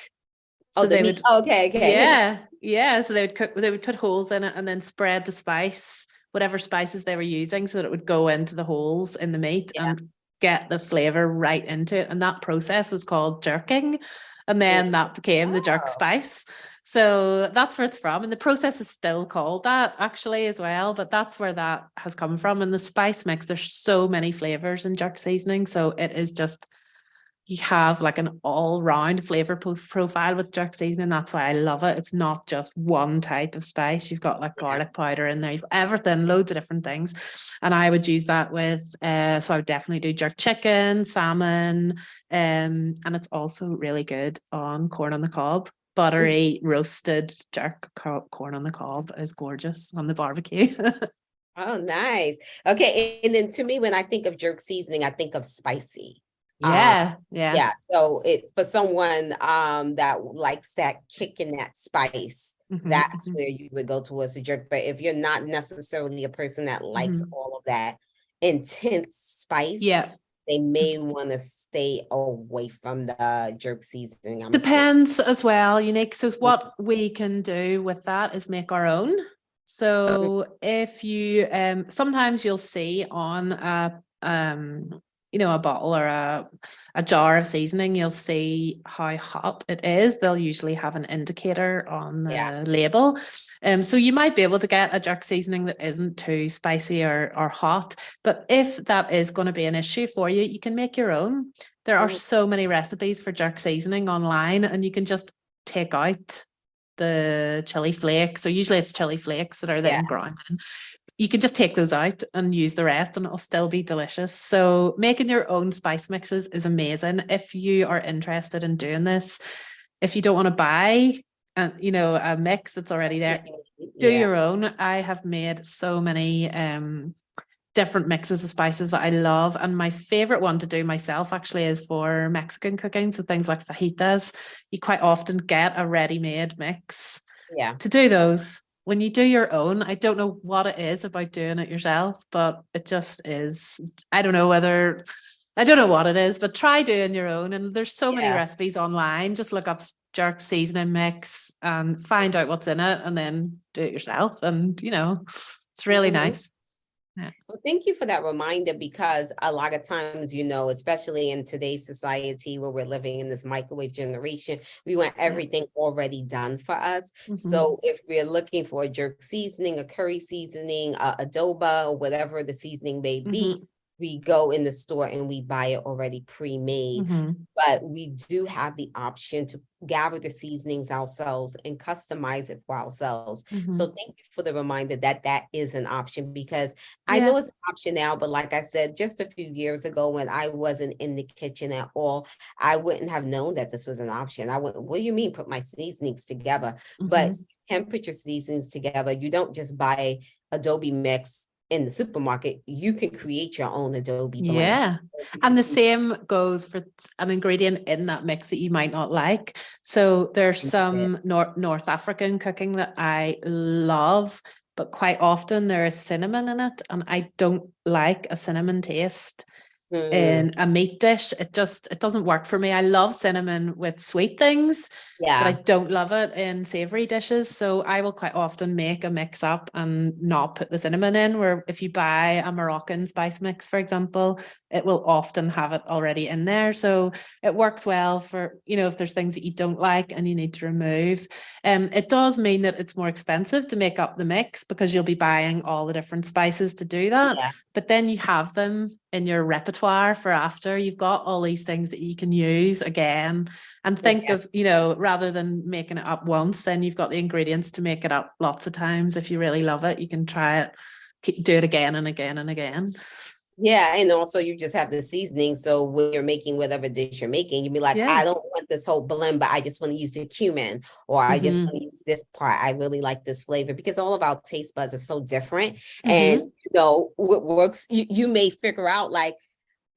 So they would. Okay. Yeah. So they would put holes in it and then spread the spice, whatever spices they were using, so that it would go into the holes in the meat and get the flavor right into it. And that process was called jerking. And then that became the jerk spice. So that's where it's from. And the process is still called that actually as well, but that's where that has come from. And the spice mix, there's so many flavors in jerk seasoning. So it is just, you have like an all-round flavor profile with jerk seasoning. That's why I love it. It's not just one type of spice. You've got like garlic powder in there, you've everything, loads of different things. And I would use that with, so I would definitely do jerk chicken, salmon, and it's also really good on corn on the cob. buttery roasted jerk corn on the cob is gorgeous on the barbecue. Oh, nice. Okay. And then to me, when I think of jerk seasoning, I think of spicy. Yeah. Yeah. So for someone that likes that kick and that spice, that's where you would go towards the jerk. But if you're not necessarily a person that likes all of that intense spice, they may want to stay away from the jerk seasoning. Depends as well, Unique. So what we can do with that is make our own. So if you sometimes you'll see on a a bottle or a jar of seasoning, you'll see how hot it is. They'll usually have an indicator on the label. So you might be able to get a jerk seasoning that isn't too spicy or hot. But if that is going to be an issue for you, you can make your own. There are so many recipes for jerk seasoning online, and you can just take out the chili flakes. So usually it's chili flakes that are then ground in. You can just take those out and use the rest and it'll still be delicious. So making your own spice mixes is amazing. If you are interested in doing this, if you don't want to buy a mix that's already there, do your own. I have made so many different mixes of spices that I love. And my favorite one to do myself actually is for Mexican cooking. So things like fajitas, you quite often get a ready-made mix to do those. When you do your own, I don't know what it is about doing it yourself, but it just is. I don't know what it is, but try doing your own. And there's so many recipes online. Just look up jerk seasoning mix and find out what's in it and then do it yourself. And, it's really nice. Yeah. Well, thank you for that reminder, because a lot of times, especially in today's society where we're living in this microwave generation, we want everything already done for us. So if we're looking for a jerk seasoning, a curry seasoning, adobo, or whatever the seasoning may be, we go in the store and we buy it already pre-made. But we do have the option to gather the seasonings ourselves and customize it for ourselves. So thank you for the reminder that that is an option, because I know it's an option now, but like I said, just a few years ago when I wasn't in the kitchen at all, I wouldn't have known that this was an option. I wouldn't, what do you mean put my seasonings together? But you can put your seasonings together. You don't just buy Adobe mix in the supermarket. You can create your own Adobe blend. Yeah. And the same goes for an ingredient in that mix that you might not like. So there's some North African cooking that I love, but quite often there is cinnamon in it, and I don't like a cinnamon taste in a meat dish. It doesn't work for me. I love cinnamon with sweet things, but I don't love it in savory dishes. So I will quite often make a mix up and not put the cinnamon in, where if you buy a Moroccan spice mix, for example, it will often have it already in there. So it works well for, if there's things that you don't like and you need to remove. It does mean that it's more expensive to make up the mix because you'll be buying all the different spices to do that. But then you have them in your repertoire for after. You've got all these things that you can use again, and think of, rather than making it up once, then you've got the ingredients to make it up lots of times. If you really love it, you can try it, do it again and again and again. Yeah, and also you just have the seasoning. So when you're making whatever dish you're making, you'd be like, I don't want this whole blend, but I just want to use the cumin, or I just want to use this part. I really like this flavor, because all of our taste buds are so different. And what works, you may figure out like,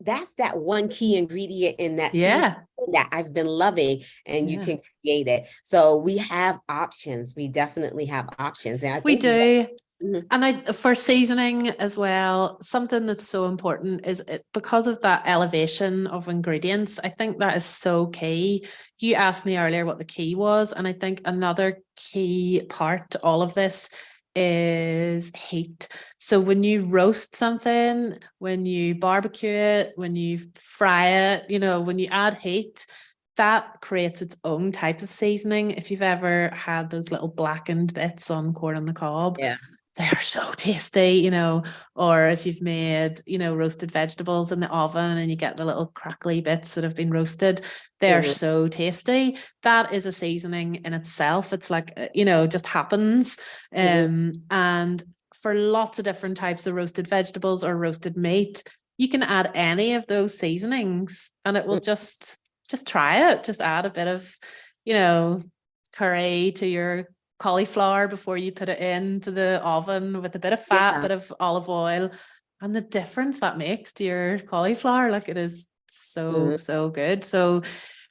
that's that one key ingredient in that seasoning that I've been loving, and you can create it. So we have options. We definitely have options. And I think we do. And for seasoning as well, something that's so important is because of that elevation of ingredients. I think that is so key. You asked me earlier what the key was, and I think another key part to all of this is heat. So when you roast something, when you barbecue it, when you fry it, when you add heat, that creates its own type of seasoning. If you've ever had those little blackened bits on corn on the cob, they're so tasty, or if you've made, roasted vegetables in the oven and you get the little crackly bits that have been roasted, they're so tasty. That is a seasoning in itself. It's like, just happens. And for lots of different types of roasted vegetables or roasted meat, you can add any of those seasonings and it will just try it. Just add a bit of, curry to your cauliflower before you put it into the oven with a bit of fat, bit of olive oil, and the difference that makes to your cauliflower, like it is so good. So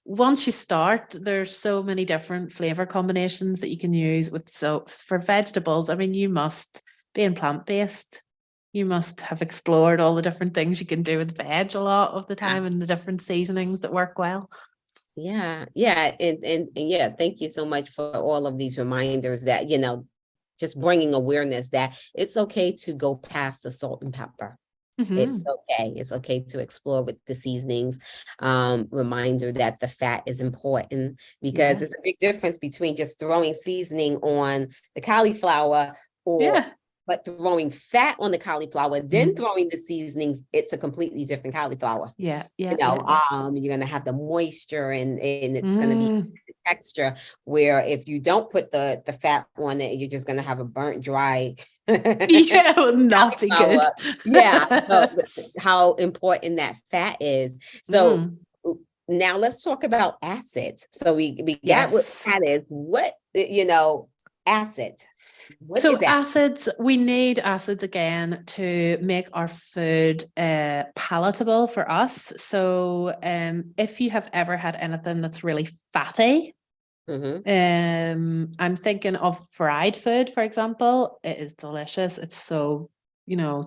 once you start, there's so many different flavor combinations that you can use with. So for vegetables, I mean, you must, being plant-based, you must have explored all the different things you can do with veg a lot of the time and the different seasonings that work well. Yeah. And yeah, thank you so much for all of these reminders that, just bringing awareness that it's okay to go past the salt and pepper. It's okay. It's okay to explore with the seasonings. Reminder that the fat is important, because it's a big difference between just throwing seasoning on the cauliflower but throwing fat on the cauliflower, then throwing the seasonings, it's a completely different cauliflower. You're going to have the moisture and it's going to be texture, where if you don't put the fat on it, you're just going to have a burnt, dry. It would not be good. So how important that fat is. So now let's talk about acids. So we got what fat is. What, acid. What is acids, we need acids again to make our food palatable for us. So if you have ever had anything that's really fatty, I'm thinking of fried food, for example. It is delicious. It's so,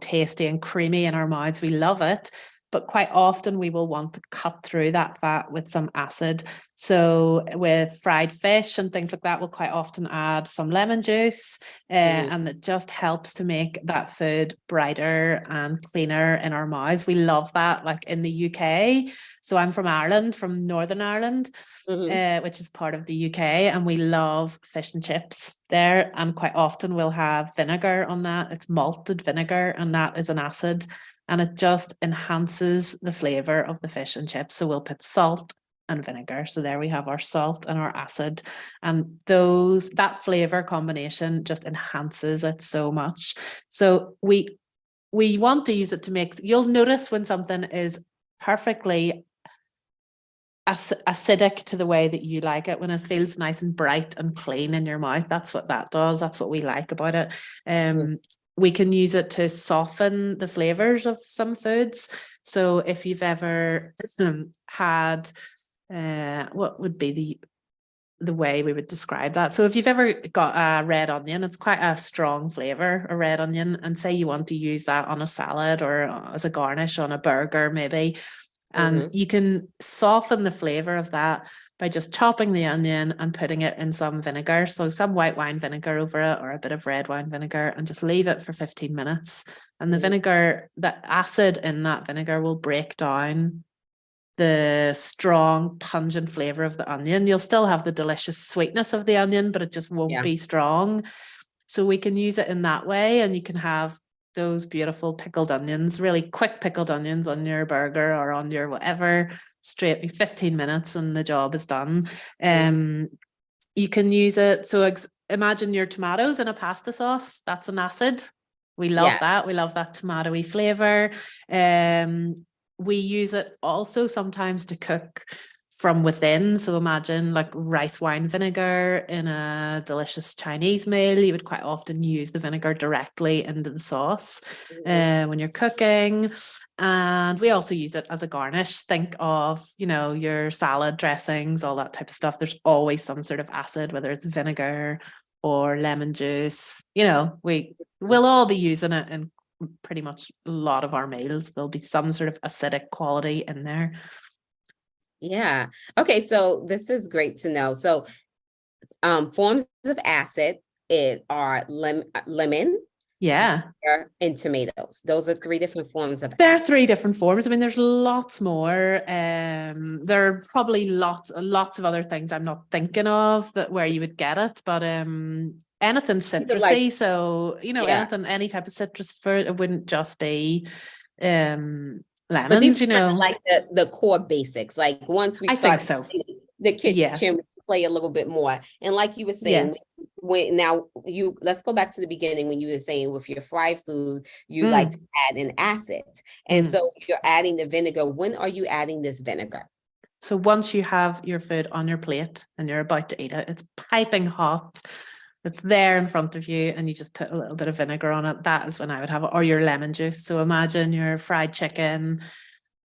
tasty and creamy in our mouths. We love it. But quite often we will want to cut through that fat with some acid. So with fried fish and things like that, we'll quite often add some lemon juice, and it just helps to make that food brighter and cleaner in our mouths. We love that, like in the UK. So I'm from Ireland, from Northern Ireland, which is part of the UK, and we love fish and chips there. And quite often we'll have vinegar on that. It's malted vinegar, and that is an acid. And it just enhances the flavor of the fish and chips. So we'll put salt and vinegar. So there we have our salt and our acid. And that flavor combination just enhances it so much. So we want to use it to make, you'll notice when something is perfectly acidic to the way that you like it, when it feels nice and bright and clean in your mouth. That's what that does. That's what we like about it. We can use it to soften the flavors of some foods. So if you've ever had, what would be the way we would describe that? So if you've ever got a red onion, it's quite a strong flavor, a red onion, and say you want to use that on a salad or as a garnish on a burger maybe, and you can soften the flavor of that by just chopping the onion and putting it in some vinegar. So some white wine vinegar over it, or a bit of red wine vinegar, and just leave it for 15 minutes. And the vinegar, the acid in that vinegar will break down the strong, pungent flavor of the onion. You'll still have the delicious sweetness of the onion, but it just won't be strong. So we can use it in that way, and you can have those beautiful pickled onions, really quick pickled onions on your burger or on your whatever, straight 15 minutes and the job is done. You can use it. So imagine your tomatoes in a pasta sauce. That's an acid. We love that. We love that tomatoey flavor. We use it also sometimes to cook from within. So imagine like rice wine vinegar in a delicious Chinese meal. You would quite often use the vinegar directly into the sauce when you're cooking. And we also use it as a garnish. Think of, your salad dressings, all that type of stuff. There's always some sort of acid, whether it's vinegar or lemon juice. We'll all be using it in pretty much a lot of our meals. There'll be some sort of acidic quality in there. Yeah. Okay. So this is great to know. So forms of acid are lemon, and tomatoes. Those are three different forms of acid. There are three different forms. I mean, there's lots more. There are probably lots of other things I'm not thinking of where you would get it, but anything citrusy. So anything, any type of citrus fruit. It wouldn't just be lemons, but these are like the core basics. Like once we start the kitchen, we play a little bit more. And like you were saying, let's go back to the beginning when you were saying with your fried food, you like to add an acid. And so you're adding the vinegar. When are you adding this vinegar? So once you have your food on your plate and you're about to eat it, it's piping hot. It's there in front of you and you just put a little bit of vinegar on it. That is when I would have it, or your lemon juice. So imagine your fried chicken,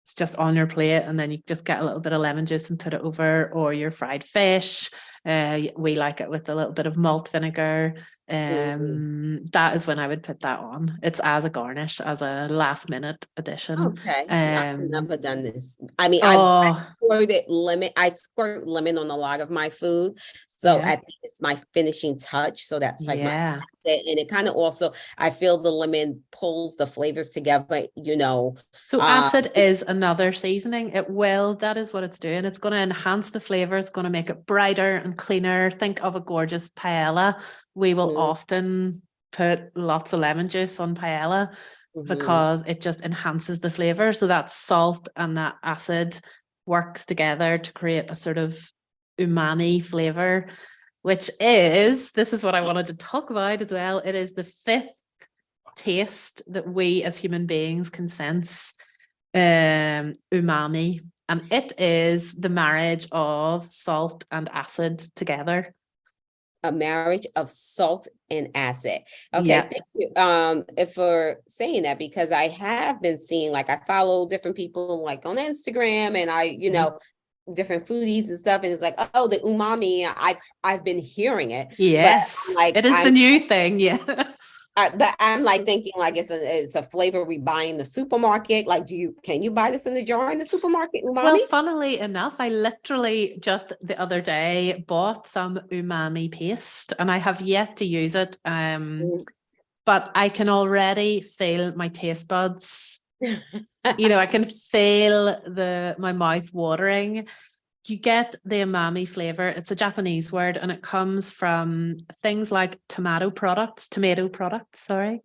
it's just on your plate and then you just get a little bit of lemon juice and put it over, or your fried fish. We like it with a little bit of malt vinegar. That is when I would put that on. It's as a garnish, as a last minute addition. Okay, I've never done this. I mean, Oh, I squirt lemon on a lot of my food. So yeah. I think it's my finishing touch. So that's like Yeah. and it kind of also, I feel the lemon pulls the flavors together, So acid is another seasoning. That is what it's doing. It's going to enhance the flavor. It's going to make it brighter and cleaner. Think of a gorgeous paella. We will often put lots of lemon juice on paella because it just enhances the flavor. So that salt and that acid works together to create a sort of umami flavor, which is, this is what I wanted to talk about as well. It is the fifth taste that we as human beings can sense, umami, and it is the marriage of salt and acid together. A marriage of salt and acid. Okay, Yeah. thank you for saying that, because I have been seeing, like, I follow different people like on Instagram, and I, different foodies and stuff, and it's like, oh, the umami, I've been hearing it. Yes, but like it is the new thing. Yeah. But I'm like thinking like it's a flavor we buy in the supermarket. Like, can you buy this in the jar in the supermarket, umami? Well, funnily enough, I literally just the other day bought some umami paste and I have yet to use it. But I can already feel my taste buds. I can feel my mouth watering. You get the umami flavor. It's a Japanese word and it comes from things like tomato products, sorry.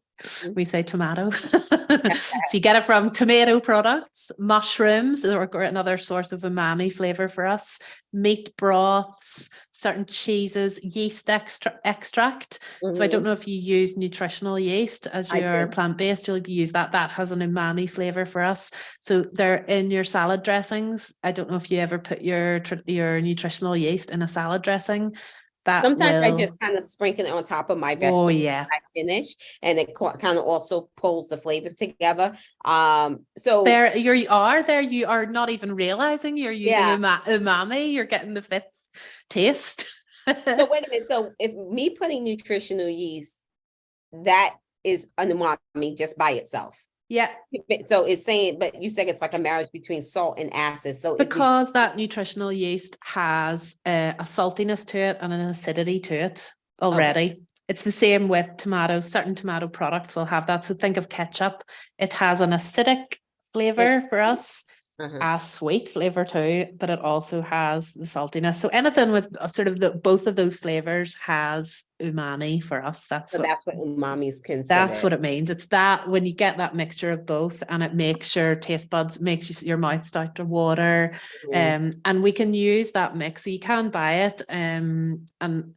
We say tomato. So you get it from tomato products, mushrooms are another source of umami flavor for us, meat broths, certain cheeses, yeast extract. So I don't know if you use nutritional yeast as your plant-based, you'll use that. That has an umami flavor for us. So they're in your salad dressings. I don't know if you ever put your nutritional yeast in a salad dressing. Sometimes I just kind of sprinkle it on top of my vegetables. Oh yeah, I finish, and it kind of also pulls the flavors together. So you are not even realizing you're using umami. You're getting the fifth taste. So wait a minute. So if me putting nutritional yeast, that is an umami just by itself. Yeah. So it's saying, but you said it's like a marriage between salt and acid. So because that nutritional yeast has a saltiness to it and an acidity to it already. Okay. It's the same with tomatoes. Certain tomato products will have that. So think of ketchup. It has an acidic flavor for us, a sweet flavor too, but it also has the saltiness. So anything with sort of both of those flavors has umami for us. That's what umami is considered. That's what it means. It's that when you get that mixture of both, and it makes your taste buds, makes your mouth start to water. And we can use that mix. So you can buy it. And I'm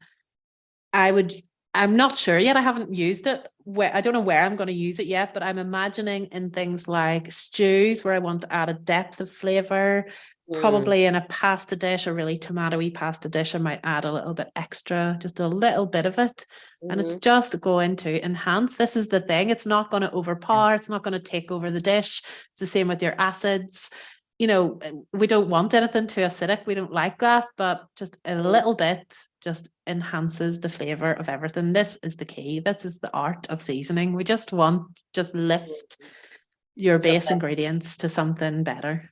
not sure yet. I haven't used it. I don't know where I'm going to use it yet, but I'm imagining in things like stews where I want to add a depth of flavor. Probably in a pasta dish, a really tomatoey pasta dish, I might add a little bit extra, just a little bit of it. And it's just going to enhance. This is the thing. It's not going to overpower. It's not going to take over the dish. It's the same with your acids. We don't want anything too acidic. We don't like that, but just a little bit just enhances the flavor of everything. This is the key. This is the art of seasoning. We just lift your base ingredients to something better.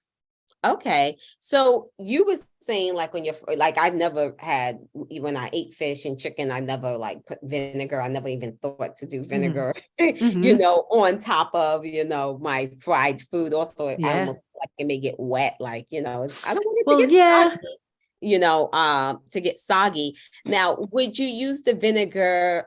Okay, so you were saying like I've never had, when I ate fish and chicken, I never like put vinegar. I never even thought to do vinegar, on top of, my fried food. Also, I almost like it may get wet, like, I don't want it to get soggy. To get soggy. Now, would you use the vinegar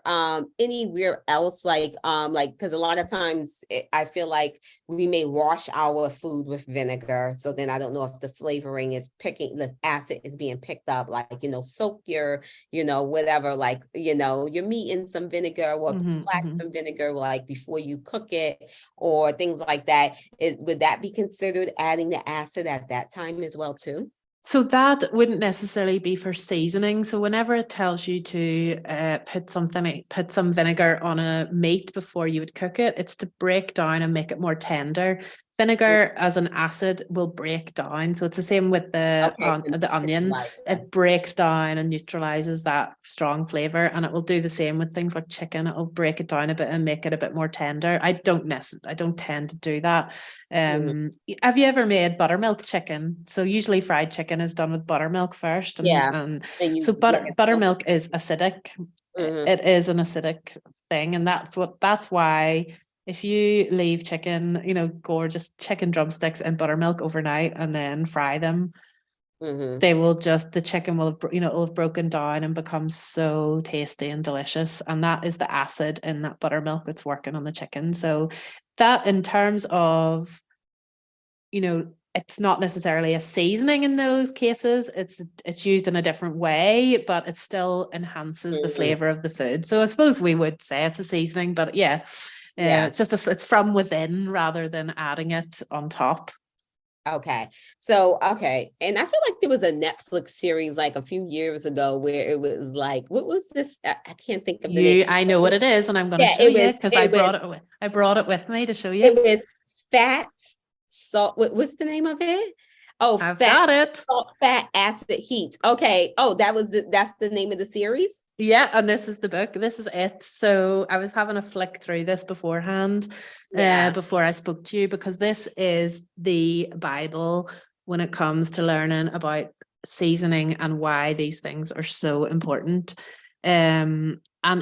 anywhere else? Like, because a lot of times I feel like we may wash our food with vinegar. So then I don't know if the flavoring is the acid is being picked up, like, soak your, whatever, like, your meat in some vinegar, or splash some vinegar, like before you cook it, or things like that. Would that be considered adding the acid at that time as well too? So that wouldn't necessarily be for seasoning. So whenever it tells you to put some vinegar on a meat before you would cook it, it's to break down and make it more tender. Vinegar as an acid will break down. So it's the same with the Okay, the onion. It breaks down and neutralizes that strong flavor, and it will do the same with things like chicken. It will break it down a bit and make it a bit more tender. I don't tend to do that. Have you ever made buttermilk chicken? So usually fried chicken is done with buttermilk first, and so buttermilk is acidic. It is an acidic thing, and that's why if you leave chicken, gorgeous chicken drumsticks in buttermilk overnight and then fry them, the chicken will it'll have broken down and become so tasty and delicious, and that is the acid in that buttermilk that's working on the chicken. So that, in terms of, it's not necessarily a seasoning in those cases. It's used in a different way, but it still enhances the flavor of the food. So I suppose we would say it's a seasoning, but it's just it's from within rather than adding it on top. Okay. So, and I feel like there was a Netflix series like a few years ago where it was like, what was this? I can't think of the name. I know what it is, and I'm going to show you because I brought it with me to show you. It was fat, salt. What's the name of it? Oh, I've got it. Salt, fat, acid, heat. Okay. Oh, that's the name of the series. Yeah, and this is the book. This is it. So I was having a flick through this beforehand, before I spoke to you, because this is the Bible when it comes to learning about seasoning and why these things are so important. And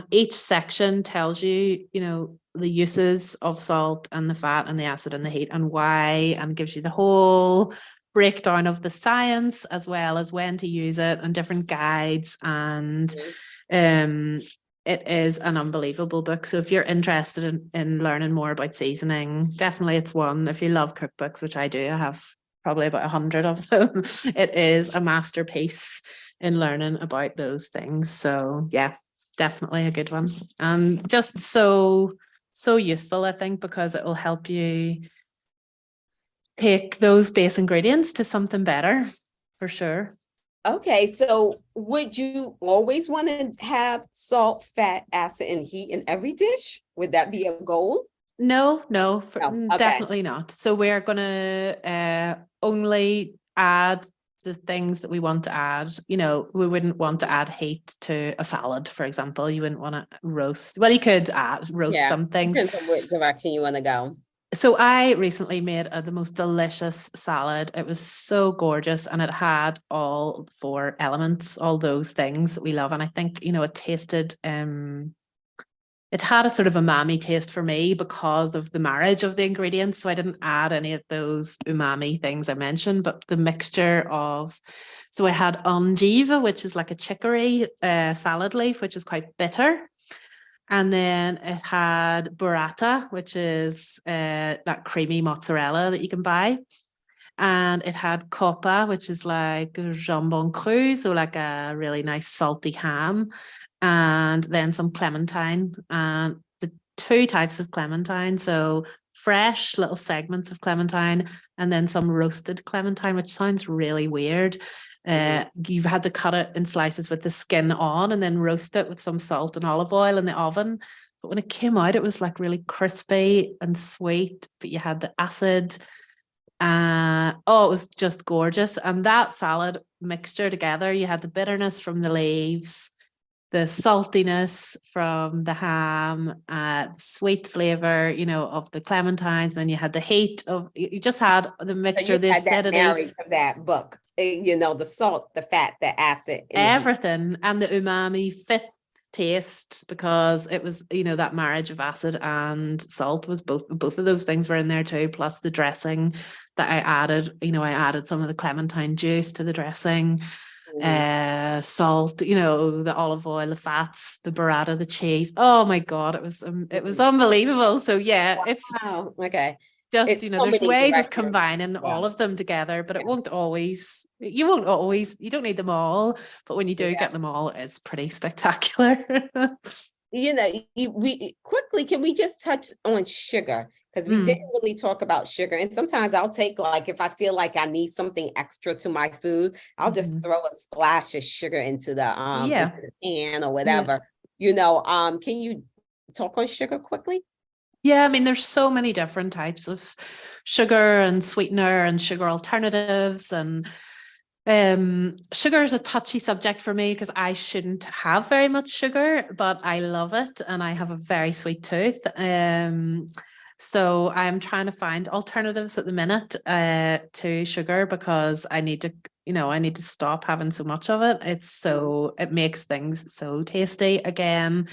each section tells you, the uses of salt and the fat and the acid and the heat and why, and gives you the whole breakdown of the science as well as when to use it and different guides. And it is an unbelievable book. So if you're interested in learning more about seasoning, definitely it's one. If you love cookbooks, which I do, I have probably about 100 of them, it is a masterpiece in learning about those things. So yeah, definitely a good one. And just so useful, I think, because it will help you take those base ingredients to something better, for sure. Okay, so would you always want to have salt, fat, acid, and heat in every dish? Would that be a goal? No, Okay. definitely not. So we're gonna only add the things that we want to add. We wouldn't want to add heat to a salad, for example. You wouldn't want to roast. Well, you could roast some things. Depends on what direction you want to go. So I recently made the most delicious salad. It was so gorgeous, and it had all 4 elements, all those things that we love. And I think, it tasted, it had a sort of umami taste for me because of the marriage of the ingredients. So I didn't add any of those umami things I mentioned, but the mixture of, so I had endive, which is like a chicory salad leaf, which is quite bitter. And then it had burrata, which is that creamy mozzarella that you can buy. And it had coppa, which is like jambon cru, so like a really nice salty ham. And then some clementine, and the 2 types of clementine. So fresh little segments of clementine, and then some roasted clementine, which sounds really weird. You've had to cut it in slices with the skin on and then roast it with some salt and olive oil in the oven. But when it came out, it was like really crispy and sweet, but you had the acid. It was just gorgeous. And that salad mixture together, you had the bitterness from the leaves, the saltiness from the ham, the sweet flavor, of the clementines. Then you had the heat of, you just had the mixture, the acidity. Married to that book, the salt, the fat, the acid, everything, and the umami 5th taste, because it was, that marriage of acid and salt was both of those things were in there too, plus the dressing that I added. I added some of the clementine juice to the dressing. Salt, the olive oil, the fats, the burrata, the cheese. Oh my God, it was unbelievable. So yeah, okay. Just, there's ways of combining all of them together, but you don't need them all, but when you do get them all, it's pretty spectacular. we quickly, can we just touch on sugar? Because we didn't Mm. really talk about sugar. And sometimes I'll take, like, if I feel like I need something extra to my food, I'll just Mhm. throw a splash of sugar into Yeah. the pan or Yeah. whatever. Can you talk on sugar quickly? Yeah, I mean, there's so many different types of sugar and sweetener and sugar alternatives. And sugar is a touchy subject for me because I shouldn't have very much sugar, but I love it and I have a very sweet tooth. So I'm trying to find alternatives at the minute to sugar because I need to stop having so much of it. It makes things so tasty. Again,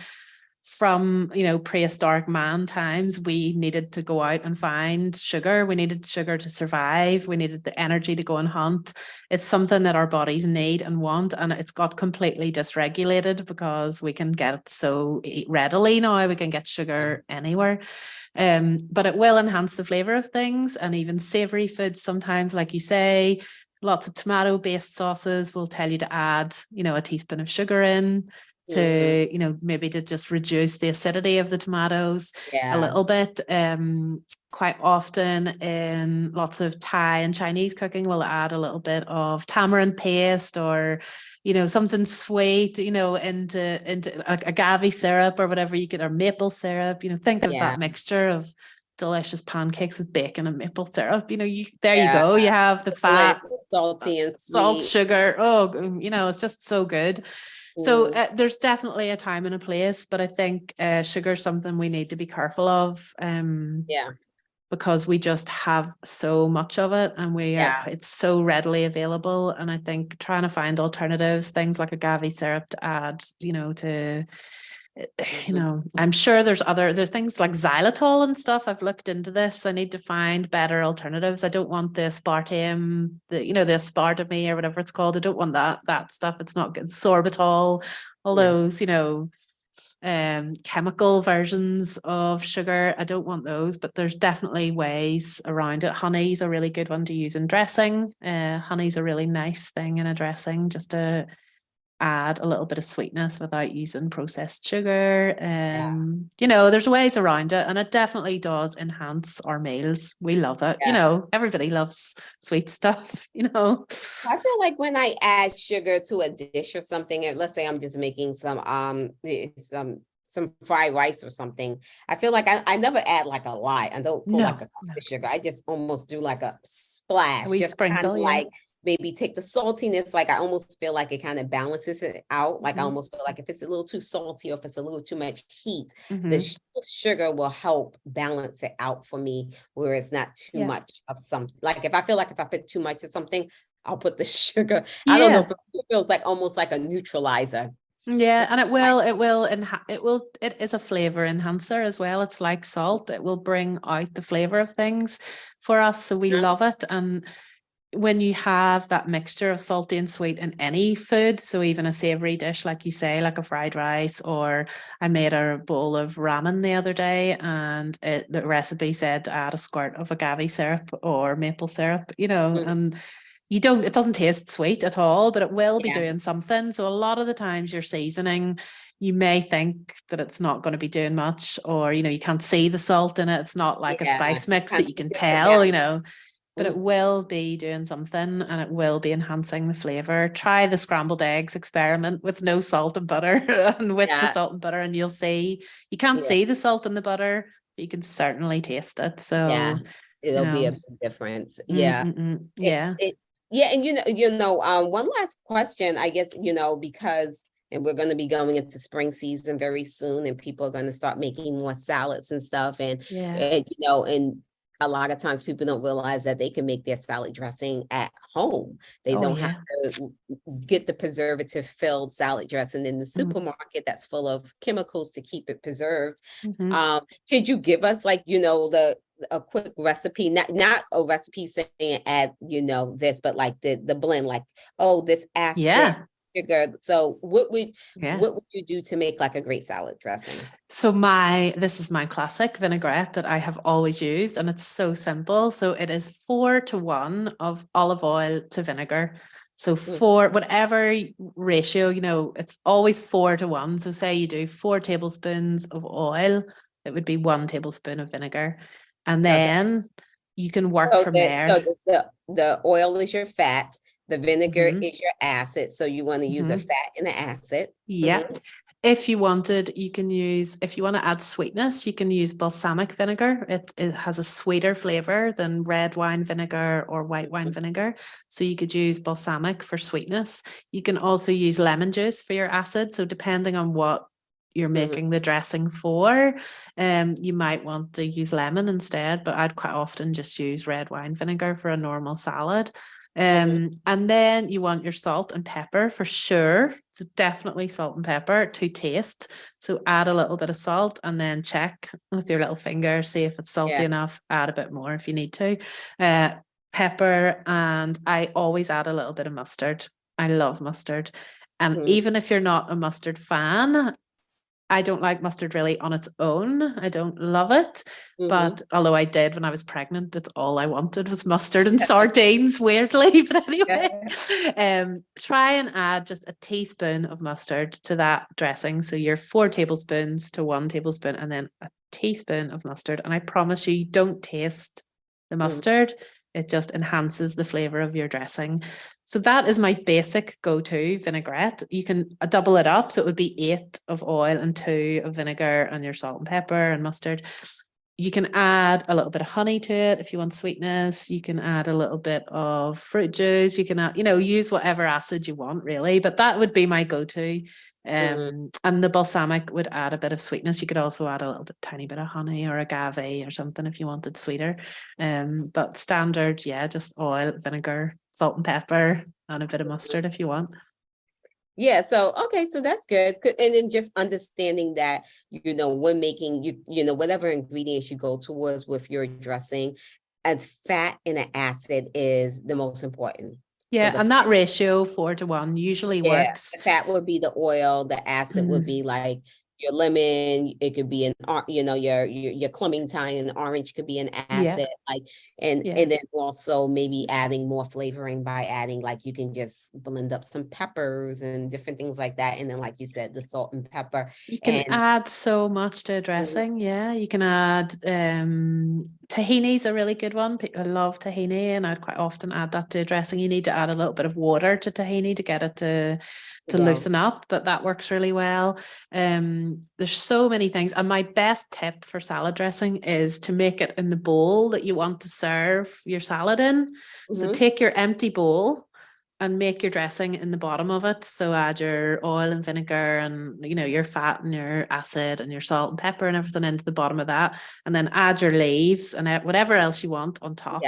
from prehistoric man times, we needed to go out and find sugar. We needed sugar to survive. We needed the energy to go and hunt. It's something that our bodies need and want, and it's got completely dysregulated because we can get it so readily now. We can get sugar anywhere. But it will enhance the flavor of things, and even savory foods sometimes, like you say, lots of tomato based sauces will tell you to add a teaspoon of sugar in Mhm. to maybe to just reduce the acidity of the tomatoes a Yeah. little bit. Quite often in lots of Thai and Chinese cooking, we'll add a little bit of tamarind paste or something sweet into like agave syrup or whatever you get, or maple syrup. Think of Yeah. that mixture of delicious pancakes with bacon and maple syrup. There you Yeah. go, you have the Chocolate, fat, salty and salt, sweet. sugar. Oh, it's just so good. So Mm, there's definitely a time and a place, but I think sugar is something we need to be careful of, yeah. because we just have so much of it, and Yeah. it's so readily available. And I think trying to find alternatives, things like agave syrup to add, to Mhm. I'm sure there's things like xylitol and stuff. I've looked into this. I need to find better alternatives. I don't want the aspartame, the aspartame or whatever it's called. I don't want that stuff. It's not good. Sorbitol, all Yeah. those, chemical versions of sugar. I don't want those, but there's definitely ways around it. Honey's a really good one to use in dressing. Honey's a really nice thing in a dressing, just to add a little bit of sweetness without using processed sugar. Yeah. There's ways around it, and it definitely does enhance our meals. We love it. Yeah. Everybody loves sweet stuff. I feel like when I add sugar to a dish or something, and let's say I'm just making some fried rice or something, I feel like I never add like a lot. I don't put like a No, cup no. of sugar. I just almost do like a A splash, wee just kind of sprinkle, yeah. like maybe take the saltiness. Like, I almost feel like it kind of balances it out. Like, I Mm-hmm. almost feel like if it's a little too salty or if it's a little too much heat, the Mm-hmm. sugar will help balance it out for me, where it's not too Yeah. much of something. Like, if I feel like if I put too much of something, I'll put the sugar. I don't know if Yeah. it feels like almost like a neutralizer. Yeah, and it is a flavor enhancer as well. It's like salt. It will bring out the flavor of things for us. So we love it. And when you have that mixture of salty and sweet in any food, so even a savory dish, like you say, like a fried rice, or I made a bowl of ramen the other day, and the recipe said to add a squirt of agave syrup or maple syrup, Mhm. and it doesn't taste sweet at all, but it will be Yeah, doing something. So a lot of the times your seasoning, you may think that it's not going to be doing much, or, you can't see the salt in it. It's not like a yeah. spice mix Kind that you of can dip it down. tell, but it Mhm. will be doing something, and it will be enhancing the flavor. Try the scrambled eggs experiment with no salt and butter and with the Yeah, salt and butter, and you'll see you can't yeah, see the salt in the butter, but you can certainly taste it. yeah. So, you It'll be know, a big difference. Yeah. It, yeah. it, yeah, and one last question, I guess, because and we're going to be going into spring season very soon, and people are going to start making more salads and stuff, Yeah. and a lot of times people don't realize that they can make their salad dressing at home. They Oh, don't have yeah. to get the preservative filled salad dressing in the Mm-hmm. supermarket that's full of chemicals to keep it preserved. Mm-hmm. Could you give us, like, a quick recipe, not a recipe saying add, this, but like the blend, like, oh, this acid, Yeah. sugar. So Yeah. what would you do to make like a great salad dressing? So this is my classic vinaigrette that I have always used, and it's so simple. So it is 4 to 1 of olive oil to vinegar. So for whatever ratio, you know, it's always 4-1. So say you do 4 tablespoons of oil, it would be 1 tablespoon of vinegar. And then you can work So from the, there. the oil is your fat, the vinegar is your acid. So you want to use a fat and an acid. Yeah. If you wanted, you can use, if you want to add sweetness, you can use balsamic vinegar. It has a sweeter flavor than red wine vinegar or white wine vinegar. So you could use balsamic for sweetness. You can also use lemon juice for your acid. So depending on what you're making the dressing for, you might want to use lemon instead, but I'd quite often just use red wine vinegar for a normal salad. And then you want your salt and pepper for sure. So definitely salt and pepper to taste. So add a little bit of salt and then check with your little finger, see if it's salty enough, add a bit more if you need to. Pepper, and I always add a little bit of mustard. I love mustard. And even if you're not a mustard fan, I don't like mustard really on its own. I don't love it. But although I did when I was pregnant, it's all I wanted was mustard and sardines, weirdly. But anyway, try and add just a teaspoon of mustard to that dressing. So you're 4 tablespoons to 1 tablespoon and then a teaspoon of mustard. And I promise you don't taste the mustard. It just enhances the flavor of your dressing. So that is my basic go-to vinaigrette. You can double it up. So it would be 8 of oil and 2 of vinegar and your salt and pepper and mustard. You can add a little bit of honey to it if you want sweetness. You can add a little bit of fruit juice. You can add, you know, use whatever acid you want really, but that would be my go-to. And the balsamic would add a bit of sweetness. You could also add a little bit, tiny bit of honey or agave or something if you wanted sweeter. But standard, yeah, just oil, vinegar, salt and pepper, and a bit of mustard if you want. Yeah, so okay, so that's good. And then just understanding that, you know, when making you know, whatever ingredients you go towards with your dressing, a fat and an acid is the most important. Yeah, So and that ratio 4-1 usually works. the fat would be the oil, the acid would be like your lemon, it could be you know, your clementine and orange could be an acid, like, and then also maybe adding more flavoring by adding, like, you can just blend up some peppers and different things like that. And then, like you said, the salt and pepper. You can add so much to a dressing. Yeah, you can add tahini's a really good one. I love tahini, and I'd quite often add that to a dressing. You need to add a little bit of water to tahini to get it to loosen up, but that works really well. There's so many things, and my best tip for salad dressing is to make it in the bowl that you want to serve your salad in. So take your empty bowl and make your dressing in the bottom of it. So add your oil and vinegar and, you know, your fat and your acid and your salt and pepper and everything into the bottom of that. And then add your leaves and whatever else you want on top.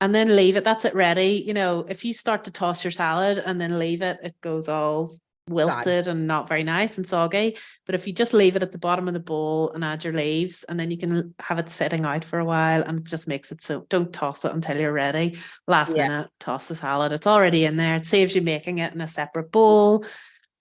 And then leave it. That's it ready. You know, if you start to toss your salad and then leave it, it goes all wilted and not very nice and soggy. But if you just leave it at the bottom of the bowl and add your leaves, and then you can have it sitting out for a while, and it just makes it so don't toss it until you're ready. Last minute, toss the salad. It's already in there. It saves you making it in a separate bowl.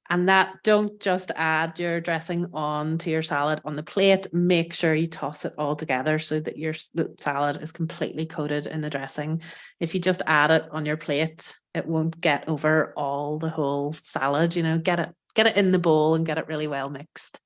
And that, don't just add your dressing on to your salad on the plate. Make sure you toss it all together so that your salad is completely coated in the dressing. If you just add it on your plate, it won't get over all the whole salad. You know, get it in the bowl and get it really well mixed.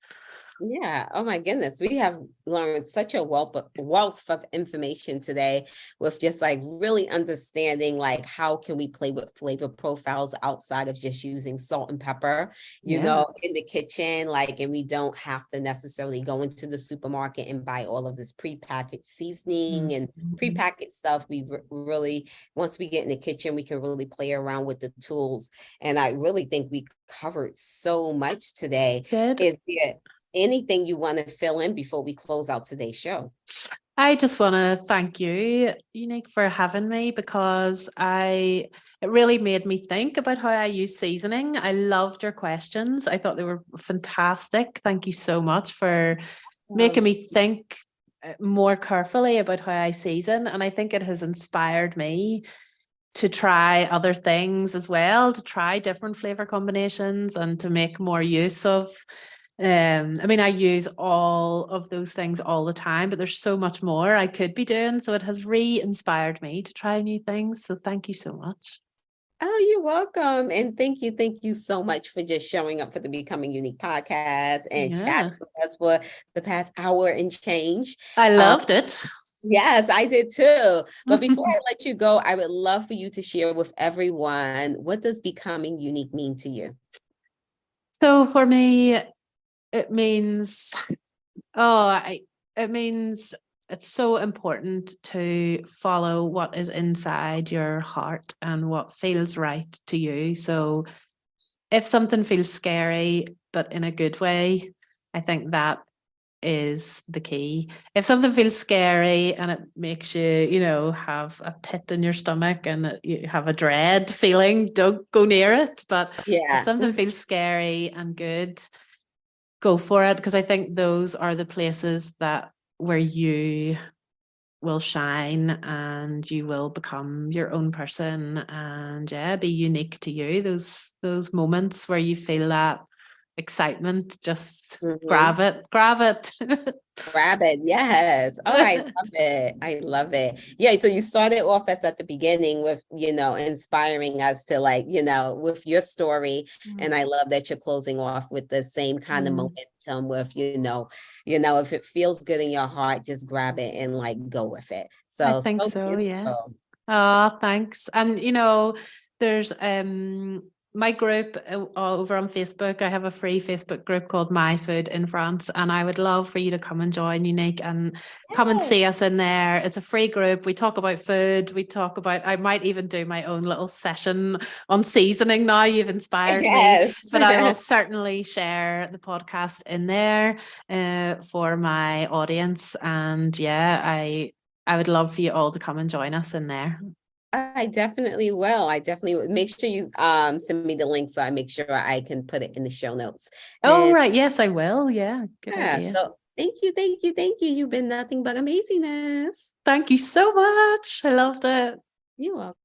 Yeah. Oh my goodness. We have learned such a wealth of information today, with just like really understanding like how can we play with flavor profiles outside of just using salt and pepper, you know, in the kitchen, like, and we don't have to necessarily go into the supermarket and buy all of this prepackaged seasoning and prepackaged stuff. We really, once we get in the kitchen, we can really play around with the tools. And I really think we covered so much today. Is it anything you want to fill in before we close out today's show? I just want to thank you, Unique, for having me, because it really made me think about how I use seasoning. I loved your questions. I thought they were fantastic. Thank you so much for making me think more carefully about how I season. And I think it has inspired me to try other things as well, to try different flavor combinations and to make more use of. I mean, I use all of those things all the time, but there's so much more I could be doing. So it has re-inspired me to try new things. So thank you so much. Oh, you're welcome. And thank you so much for just showing up for the Becoming Unique podcast and Yeah, chatting with us for the past hour and change. I Um, loved it. yes, I did too. But before I let you go, I would love for you to share with everyone, what does becoming unique mean to you? So for me, it means, it means it's so important to follow what is inside your heart and what feels right to you. So if something feels scary, but in a good way, I think that is the key. If something feels scary and it makes you, have a pit in your stomach and you have a dread feeling, don't go near it. But if Yeah. something feels scary and good, go for it. Because I think those are the places that where you will shine and you will become your own person and be unique to you. Those moments where you feel that excitement, just Mhm. grab it. Grab it. Yes. Oh, I love it. I love it. Yeah. So you started off as at the beginning with, inspiring us to like, with your story. And I love that you're closing off with the same kind of Mm, momentum with, if it feels good in your heart, just grab it and like go with it. I So, think so so, yeah. beautiful. Oh, thanks. And there's my group all over on Facebook. I have a free Facebook group called My Food in France, and I would love for you to come and join Unique and come and Yes. see us in there. It's a free group. We talk about food. I might even do my own little session on seasoning now. You've inspired me, Yes. but I will certainly share the podcast in there for my audience. And I would love for you all to come and join us in there. I definitely will. I definitely will. Make sure you send me the link so I make sure I can put it in the show notes. Oh, And right. Yes, I will. Yeah, good yeah, idea. so thank you. You've been nothing but amazingness. Thank you so much. I loved it. You're welcome.